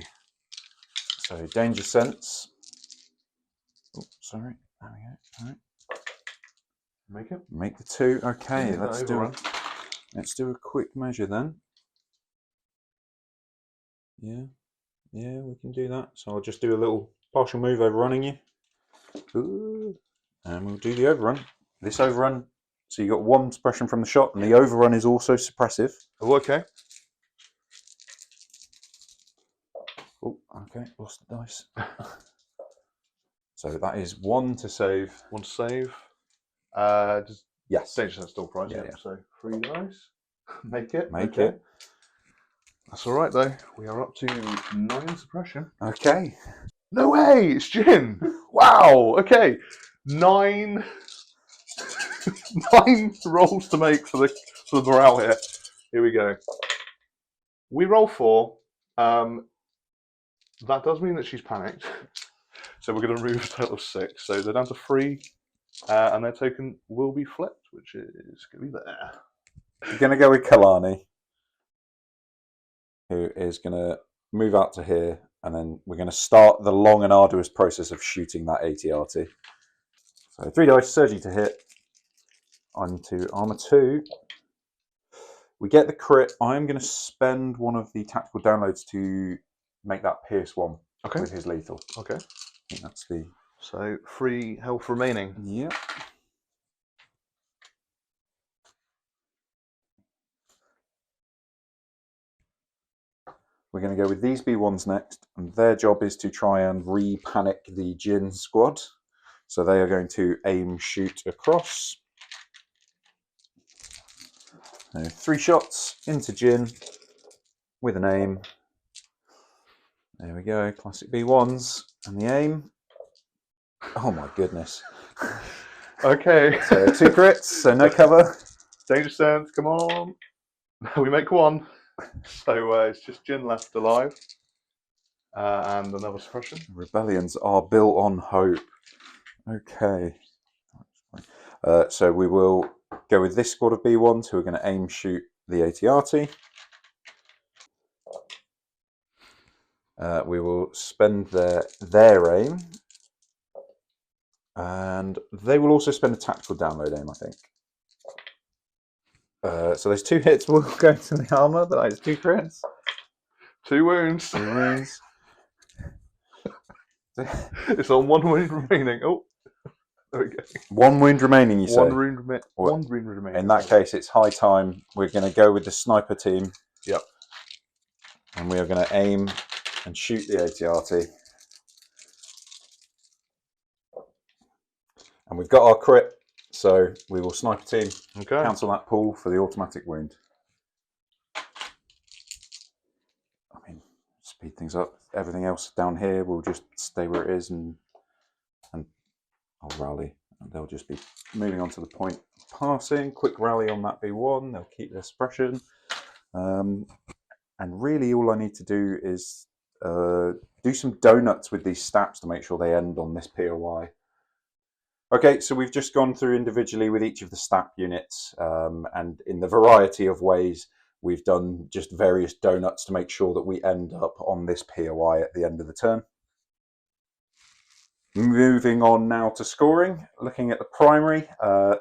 So danger sense. Oh, sorry. There we go. All right. Make it. Make the 2. Okay, Yeah, let's do a quick measure then. Yeah, we can do that. So I'll just do a little partial move overrunning you. Ooh. And we'll do the overrun. This overrun, so you got 1 suppression from the shot, and the overrun is also suppressive. Oh, okay. Oh, okay, lost the dice. So that is 1 to save. 1 save. Yes. Danger sense still price. Yeah. So 3 dice. Make it. Make it. That's all right though. We are up to 9 suppression. Okay. No way! It's Jin. Wow. Okay. 9 rolls to make for the morale here. Here we go. We roll 4. That does mean that she's panicked. So we're going to remove a total of 6. So they're down to 3, and their token will be flipped, which is going to be there. We're going to go with Kalani, who is going to move out to here, and then we're going to start the long and arduous process of shooting that ATRT. So 3 dice, surging to hit, onto armor 2. We get the crit. I'm going to spend one of the tactical downloads to make that Pierce 1 with his lethal. Okay. I think that's the... So 3 health remaining. Yeah. We're going to go with these B1s next, and their job is to try and re-panic the Jin squad. So they are going to aim shoot across. So 3 shots into Jin with an aim. There we go, classic B1s. And the aim. Oh my goodness. Okay. So 2 crits, so no cover. Danger sense, come on. We make 1. So it's just Jin left alive. And another suppression. Rebellions are built on hope. Okay. So we will go with this squad of B1s who are going to aim shoot the ATRT. We will spend their aim, and they will also spend a tactical download aim, I think. So those 2 hits will go to the armor, but that's 2 crits. 2 wounds. 2 wounds. It's on 1 wound remaining. Oh, there we go. 1 wound remaining, you say? 1 wound remaining. In that case, it's high time. We're going to go with the sniper team. Yep. And we are going to aim and shoot the ATRT. And we've got our crit, so we will sniper team. Okay. Cancel that pull for the automatic wound. I mean, speed things up. Everything else down here will just stay where it is, and I'll rally. And they'll just be moving on to the point of passing. Quick rally on that B1. They'll keep their suppression. And really all I need to do is do some donuts with these stats to make sure they end on this POI. Okay, so we've just gone through individually with each of the stat units, and in the variety of ways we've done just various donuts to make sure that we end up on this POI at the end of the turn. Moving on now to scoring, looking at the primary.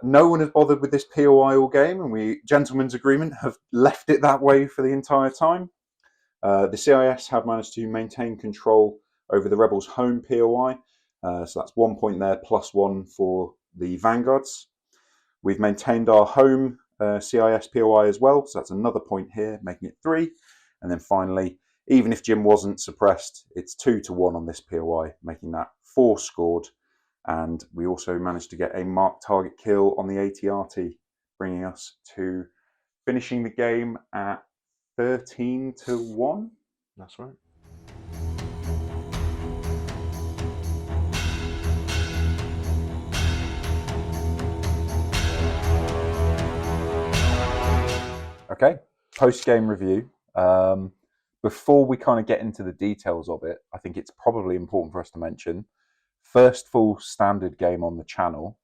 No one has bothered with this POI all game, and we, gentlemen's agreement, have left it that way for the entire time. The CIS have managed to maintain control over the Rebels' home POI, so that's 1 point there, +1 for the Vanguards. We've maintained our home CIS POI as well, so that's another point here, making it 3. And then finally, even if Jim wasn't suppressed, it's 2-1 on this POI, making that 4 scored. And we also managed to get a marked target kill on the ATRT, bringing us to finishing the game at 13-1. That's right. Okay, post-game review. Before we kind of get into the details of it, I think it's probably important for us to mention, first full standard game on the channel,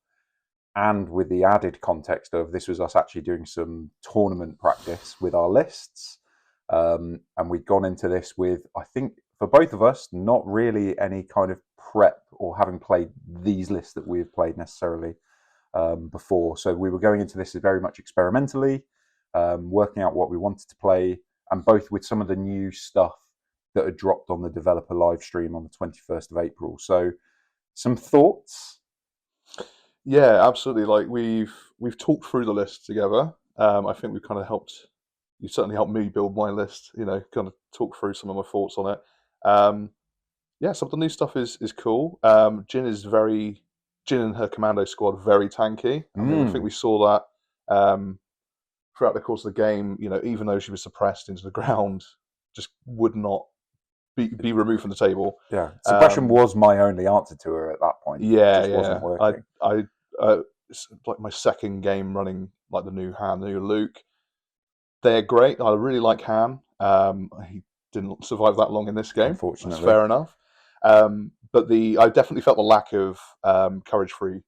and with the added context of this was us actually doing some tournament practice with our lists. And we'd gone into this with, I think, for both of us, not really any kind of prep or having played these lists that we've played necessarily before. So we were going into this very much experimentally, working out what we wanted to play, and both with some of the new stuff that had dropped on the developer live stream on the 21st of April. So some thoughts? Yeah, absolutely. Like we've talked through the list together. I think we've kind of helped. You certainly helped me build my list. You know, kind of talk through some of my thoughts on it. Yeah, some of the new stuff is cool. Jin and her commando squad very tanky. I mean, I think we saw that throughout the course of the game. You know, even though she was suppressed into the ground, just would not be removed from the table. Yeah, suppression was my only answer to her at that point. Yeah, it just wasn't working. It's like my second game running like the new Han, the new Luke. They're great. I really like Han. He didn't survive that long in this game. Unfortunately. That's fair enough. But I definitely felt the lack of courage-free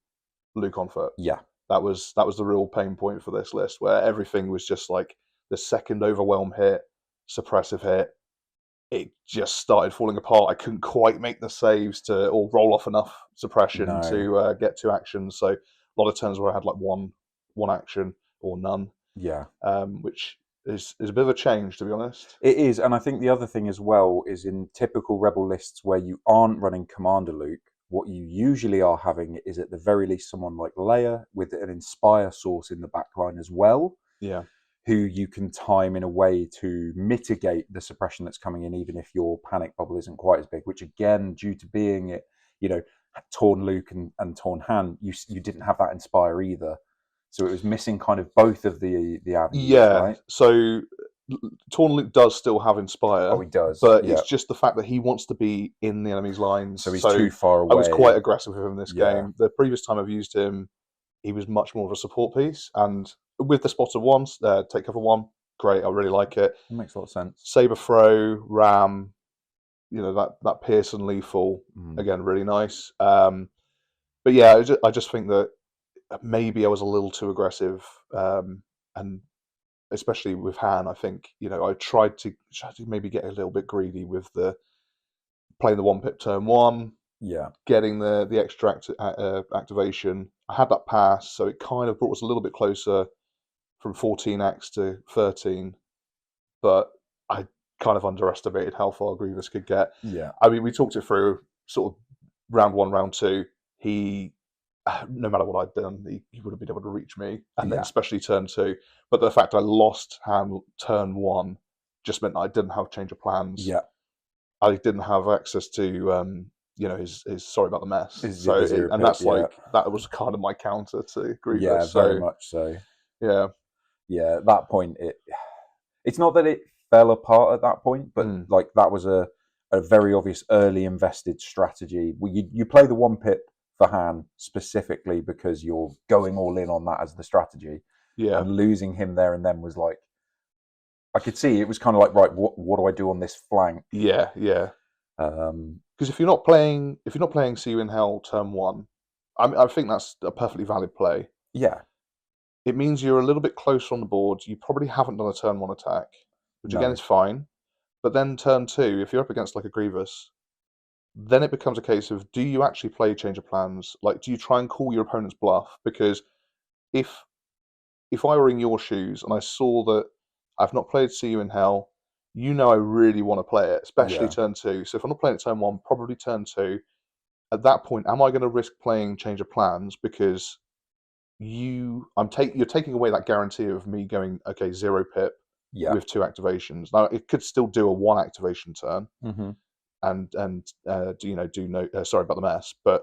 Luke on foot. Yeah. That was the real pain point for this list, where everything was just like the second overwhelm hit, suppressive hit. It just started falling apart. I couldn't quite make the saves or roll off enough suppression to get 2 actions. So a lot of turns where I had like one action or none. Yeah. Which is a bit of a change, to be honest. It is, and I think the other thing as well is in typical Rebel lists where you aren't running Commander Luke, what you usually are having is at the very least someone like Leia with an Inspire source in the backline as well. Yeah. Who you can time in a way to mitigate the suppression that's coming in, even if your panic bubble isn't quite as big, which again, due to being it, Torn Luke and Torn Han, you didn't have that Inspire either. So it was missing kind of both of the avenues, Yeah. right? So Luke does still have Inspire. Oh, he does. But yeah. it's just the fact that he wants to be in the enemy's lines. So he's too far away. I was quite aggressive with him this Yeah. game. The previous time I've used him, he was much more of a support piece. And with the spotter ones, take cover one, great. I really like it. It makes a lot of sense. Saber throw, ram, that Pearson lethal, again, really nice. But yeah, I just think that maybe I was a little too aggressive, and especially with Han, I think I tried to maybe get a little bit greedy with the playing the 1-pip turn 1, getting the extra activation. I had that pass, so it kind of brought us a little bit closer from 14x to 13, but I kind of underestimated how far Grievous could get. Yeah, I mean, we talked it through sort of round 1, round 2. He, no matter what I'd done, he would have been able to reach me, and then especially turn 2. But the fact I lost hand turn 1 just meant that I didn't have change of plans. Yeah, I didn't have access to his sorry about the mess. That was kind of my counter to Grievous. Yeah, very much so. Yeah, yeah. At that point, it's not that it fell apart at that point, but like that was a very obvious early invested strategy. You play the 1-pip for Han specifically because you're going all in on that as the strategy. Yeah, and losing him there and then was like, I could see it was kind of like, right, what do I do on this flank? Yeah. Because if you're not playing See You in Hell turn 1, I think that's a perfectly valid play. Yeah, it means you're a little bit closer on the board. You probably haven't done a turn 1 attack, which again is fine. But then turn 2, if you're up against like a Grievous, then it becomes a case of, do you actually play change of plans? Like, do you try and call your opponent's bluff? Because if I were in your shoes and I saw that I've not played See You in Hell, I really want to play it, especially turn 2. So if I'm not playing it turn 1, probably turn 2. At that point, am I going to risk playing change of plans because you're taking away that guarantee of me going, okay, 0-pip with 2 activations. Now it could still do a 1 activation turn, and sorry about the mess, but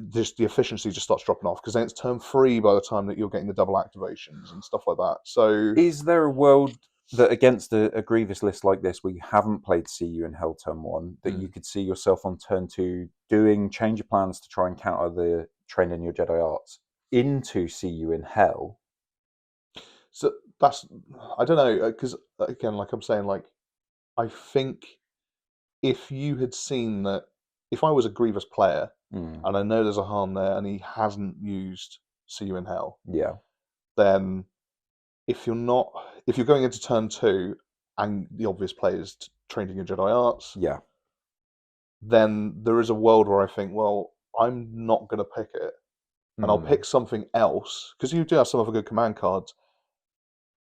just the efficiency just starts dropping off because then it's turn 3 by the time that you're getting the double activations and stuff like that. So is there a world that against a Grievous list like this where you haven't played See You in Hell turn 1 that you could see yourself on turn 2 doing change of plans to try and counter the train in your Jedi arts into See You in Hell? So that's, I don't know, because again, like I'm saying, like I think if you had seen that, if I was a Grievous player and I know there's a Han there and he hasn't used See You in Hell, then if you're going into turn 2 and the obvious play is trained in your Jedi arts, then there is a world where I think, well, I'm not going to pick it, and I'll pick something else, because you do have some other good command cards.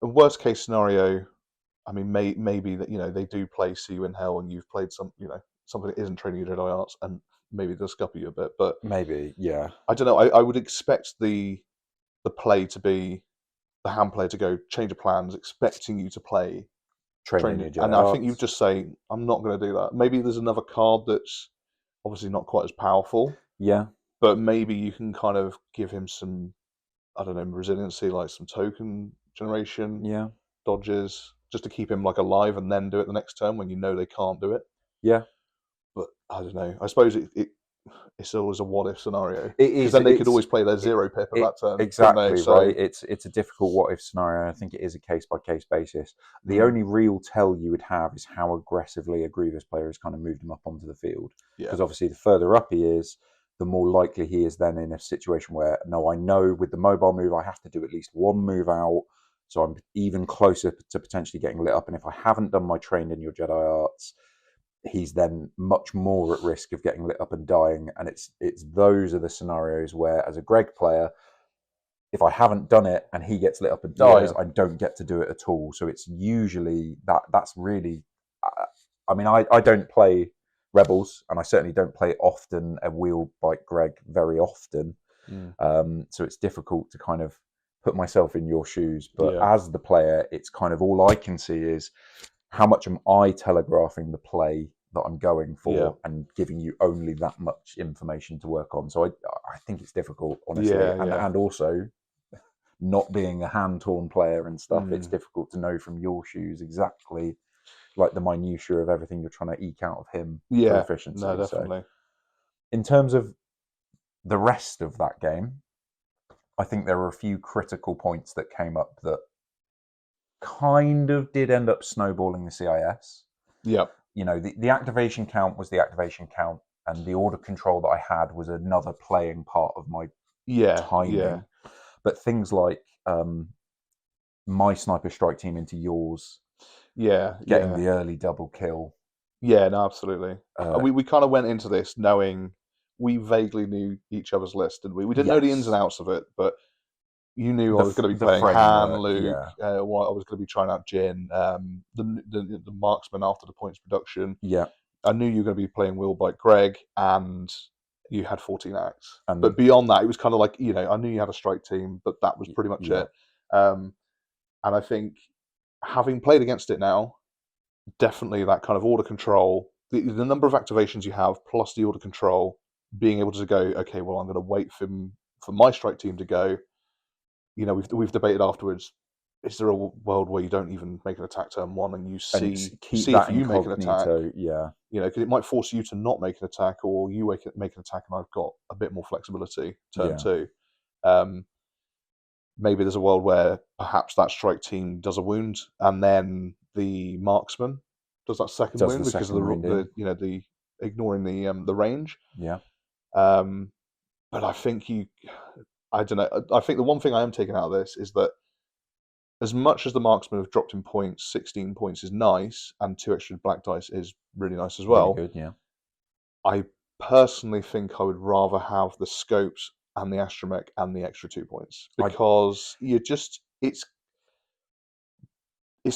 The worst case scenario, I mean, maybe that they do play See You in Hell, and you've played something that isn't training your Jedi arts, and maybe they'll scupper you a bit. But maybe, I don't know. I would expect the play to be the hand player to go change of plans, expecting you to play training your Jedi and arts. I think you just say, I'm not going to do that. Maybe there's another card that's obviously not quite as powerful. Yeah. But maybe you can kind of give him some, I don't know, resiliency, like some token generation, dodges, just to keep him like alive, and then do it the next turn when they can't do it. Yeah. But I don't know. I suppose it's always a what if scenario. Because then they could always play their 0-pip at that turn. Exactly, so, right. It's a difficult what if scenario. I think it is a case by case basis. The only real tell you would have is how aggressively a Grievous player has kind of moved him up onto the field. Because obviously the further up he is, the more likely he is then in a situation where, no, I know with the mobile move I have to do at least one move out, so I'm even closer to potentially getting lit up. And if I haven't done my trained in your Jedi arts, he's then much more at risk of getting lit up and dying. And it's those are the scenarios where, as a Greg player, if I haven't done it and he gets lit up and dies, I don't get to do it at all. So it's usually that's really, I mean, I don't play Rebels, and I certainly don't play often a wheel bike Greg very often. So it's difficult to kind of put myself in your shoes. But as the player, it's kind of all I can see is how much am I telegraphing the play that I'm going for and giving you only that much information to work on. So I think it's difficult, honestly. And also, not being a hand-torn player and stuff, it's difficult to know from your shoes exactly like the minutiae of everything you're trying to eke out of him for efficiency. No, definitely. So, in terms of the rest of that game, I think there were a few critical points that came up that kind of did end up snowballing the CIS. Yep. The activation count was the activation count, and the order control that I had was another playing part of my timing. Yeah. But things like my sniper strike team into yours, getting the early double kill. Yeah, no, absolutely. We kind of went into this knowing we vaguely knew each other's list, didn't we? We didn't know the ins and outs of it, but you knew I was going to be playing Han, Luke. I was going to be trying out Jin, the marksman after the points production. Yeah. I knew you were going to be playing Wheelbike Greg, and you had 14 acts. But beyond that, it was kind of like, I knew you had a strike team, but that was pretty much it. And I think having played against it now, definitely that kind of order control, the number of activations you have, plus the order control, being able to go, okay, well, I'm going to wait for my strike team to go. We've debated afterwards, is there a world where you don't even make an attack turn one and you see if you make an attack? Yeah. Because it might force you to not make an attack, or you make an attack and I've got a bit more flexibility turn two. Maybe there's a world where perhaps that strike team does a wound and then the marksman does that second wound because of the ignoring the range. Yeah. But I think I don't know. I think the one thing I am taking out of this is that as much as the marksman have dropped in points, 16 points is nice, and 2 extra black dice is really nice as well. Really good, yeah. I personally think I would rather have the scopes and the astromech and the extra 2 points, because it's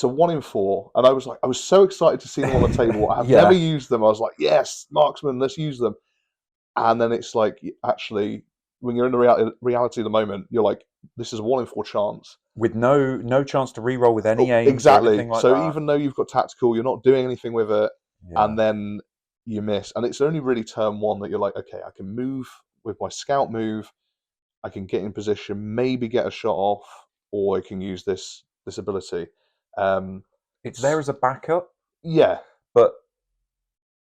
a 1 in 4, and I was so excited to see them on the table. I've never used them. I was like, yes, marksman, let's use them. And then it's like, actually, when you're in the reality of the moment, you're like, this is a 1 in 4 chance with no chance to re-roll with any aims. Exactly. Or anything like so that. Even though you've got tactical, you're not doing anything with it, and then you miss. And it's only really turn 1 that you're like, okay, I can move with my scout move. I can get in position, maybe get a shot off, or I can use this ability. It's there as a backup. Yeah, but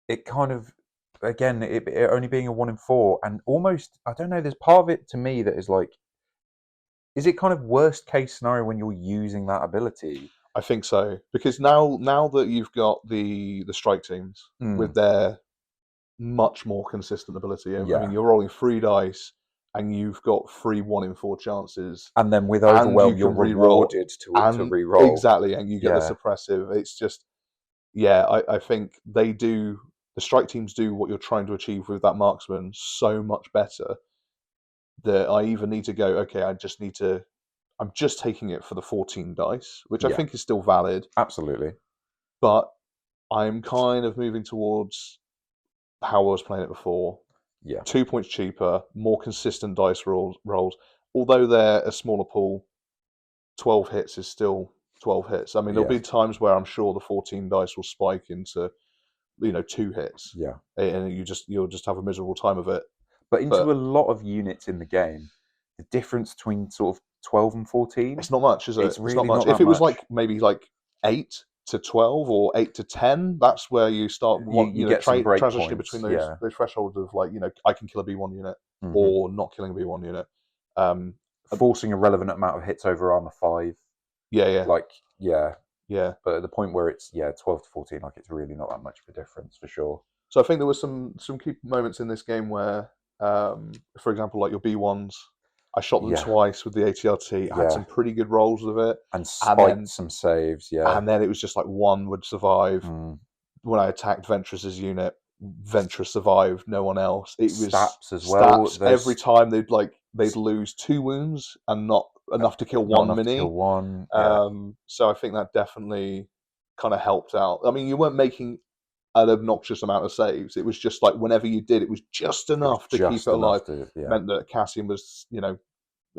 it kind of, again, it only being a 1 in 4, and almost, I don't know, there's part of it to me that is like, is it kind of worst case scenario when you're using that ability? I think so, because now that you've got the strike teams with their much more consistent ability, I mean, you're rolling 3 dice and you've got 3 1 in 4 chances, and then with overwhelm you're rewarded to re-roll. Exactly, and you get the suppressive. It's just, I think the strike teams do what you're trying to achieve with that marksman so much better that I even need to go, okay, I'm just taking it for the 14 dice, which I think is still valid. Absolutely. But I'm kind of moving towards how I was playing it before. 2 points cheaper, more consistent dice rolls. Although they're a smaller pool, 12 hits is still 12 hits. I mean, there'll be times where I'm sure the 14 dice will spike into 2 hits. And you'll just have a miserable time of it. But a lot of units in the game, the difference between sort of 12 and 14, it's not much, is it? It's really not much. If it was like maybe like 8 to 12 or 8 to 10, that's where you start you get some break transitioning points, between those thresholds of like, I can kill a B1 unit or not killing a B1 unit. Forcing a relevant amount of hits over armor 5. But at the point where it's 12 to 14, like, it's really not that much of a difference for sure. So I think there were some key moments in this game where, for example, like your B1s, I shot them twice with the ATRT. I had some pretty good rolls with it. And spiked some saves, And then it was just like one would survive. When I attacked Ventress's unit, Ventress survived, no one else. It was stats as well. Every time they'd lose 2 wounds and not enough to kill one mini. So I think that definitely kind of helped out. I mean, you weren't making an obnoxious amount of saves. It was just like whenever you did, it was just enough to keep it alive. Meant that Cassian was,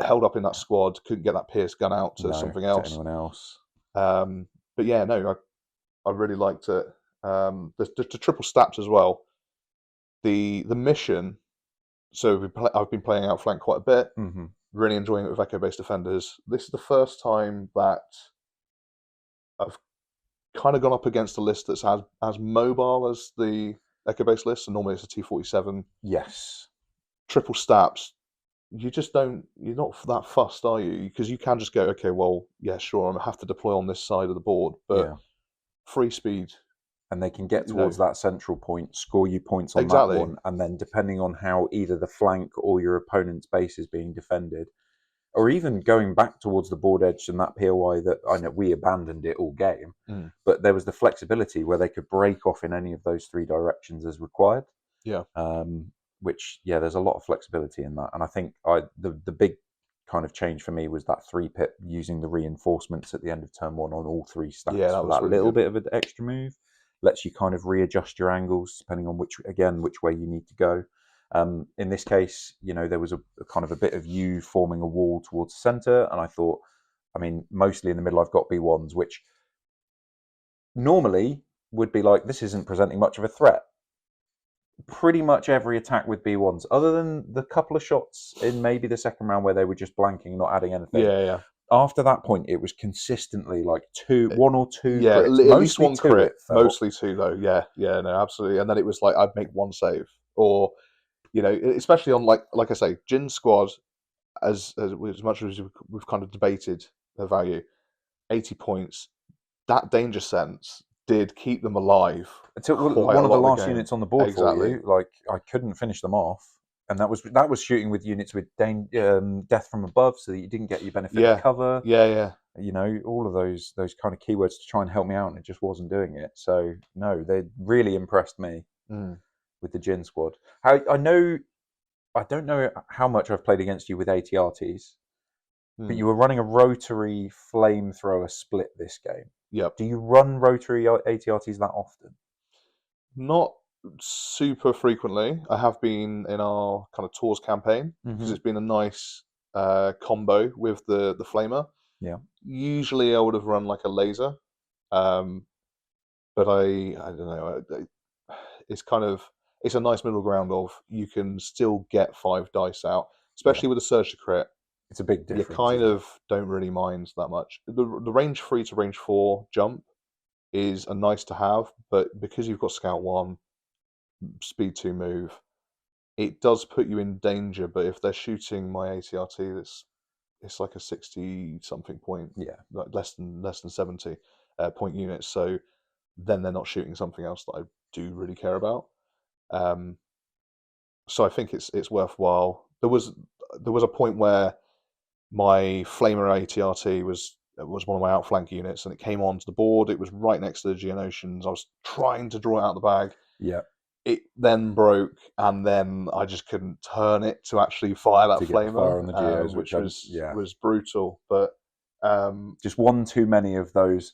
held up in that squad, couldn't get that Pierce gun out to something else. To anyone else. But yeah, no, I really liked it. The triple stats as well. The mission. So I've been playing Outflank quite a bit. really enjoying it with Echo-based defenders. This is the first time that I've kind of gone up against a list that's as mobile as the Echo-based list. So normally it's a T47. Yes. Triple staps, you're not that fussed, are you? Because you can just go, okay, well, yeah, sure, I'm going to have to deploy on this side of the board, but free speed. And they can get towards that central point, score you points on Exactly. that one, and then depending on how either the flank or your opponent's base is being defended, or even going back towards the board edge and that POI that I know we abandoned it all game, but there was the flexibility where they could break off in any of those three directions as required. Yeah. Which, there's a lot of flexibility in that. And I think the big kind of change for me was that 3-pip using the reinforcements at the end of turn 1 on all 3 stacks for that really little good. bit of an extra move. Lets you kind of readjust your angles depending on which way you need to go. In this case, there was a kind of a bit of you forming a wall towards the center, and I thought, mostly in the middle I've got B1s, which normally would be like, this isn't presenting much of a threat. Pretty much every attack with B1s, other than the couple of shots in maybe the second round where they were just blanking, not adding anything. Yeah. After that point, it was consistently like one or two Yeah, crits. at least one crit. Felt. Mostly 2, though. Yeah, no, absolutely. And then it was like I'd make 1 save, or especially on like I say, Jin squad, as much as we've kind of debated their value, 80 points. That danger sense did keep them alive. It took one of the last units on the board for you. Like, I couldn't finish them off, and that was shooting with units with death from above, so that you didn't get your benefit of cover. Yeah. All of those kind of keywords to try and help me out, and it just wasn't doing it. So no, they really impressed me with the Jin squad. I don't know how much I've played against you with ATRTs, but you were running a rotary flamethrower split this game. Yep. Do you run rotary ATRTs that often? Not super frequently. I have been in our kind of tours campaign because it's been a nice combo with the flamer. Yeah. Usually I would have run like a laser, but I don't know. It's a nice middle ground of you can still get 5 dice out, especially with a surge to crit. It's a big difference. You kind of don't really mind that much. The range 3 to range 4 jump is a nice to have, but because you've got Scout 1, Speed 2 move, it does put you in danger. But if they're shooting my ATRT, it's like a 60-something point, like less than 70 point unit. So then they're not shooting something else that I do really care about. So I think it's worthwhile. There was a point where my Flamer ATRT was one of my outflank units, and it came onto the board. It was right next to the Geonosians. I was trying to draw it out of the bag. Yeah. It then broke, and then I just couldn't turn it to actually fire that Flamer, fire on the Geos, which was brutal. But just one too many of those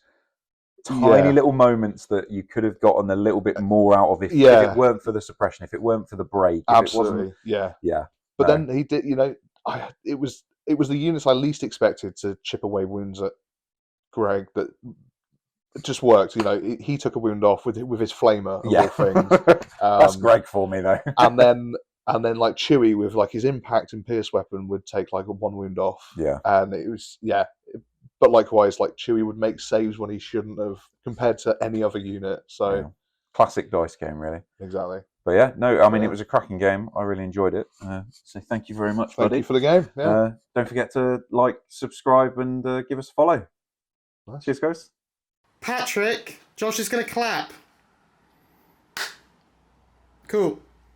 tiny little moments that you could have gotten a little bit more out of if it weren't for the suppression, if it weren't for the break. Absolutely, yeah. But then he did. It was the units I least expected to chip away wounds at Greg that it just worked. He took a wound off with his flamer of all things. That's Greg for me though. and then like Chewie with like his impact and pierce weapon would take like 1 wound off. Yeah. And it was but likewise, like Chewie would make saves when he shouldn't have compared to any other unit. So classic dice game, really. Exactly. But it was a cracking game. I really enjoyed it. So thank you very much, buddy. Thank you for the game. Yeah. Don't forget to like, subscribe, and give us a follow. Nice. Cheers, guys. Patrick, Josh is going to clap. Cool.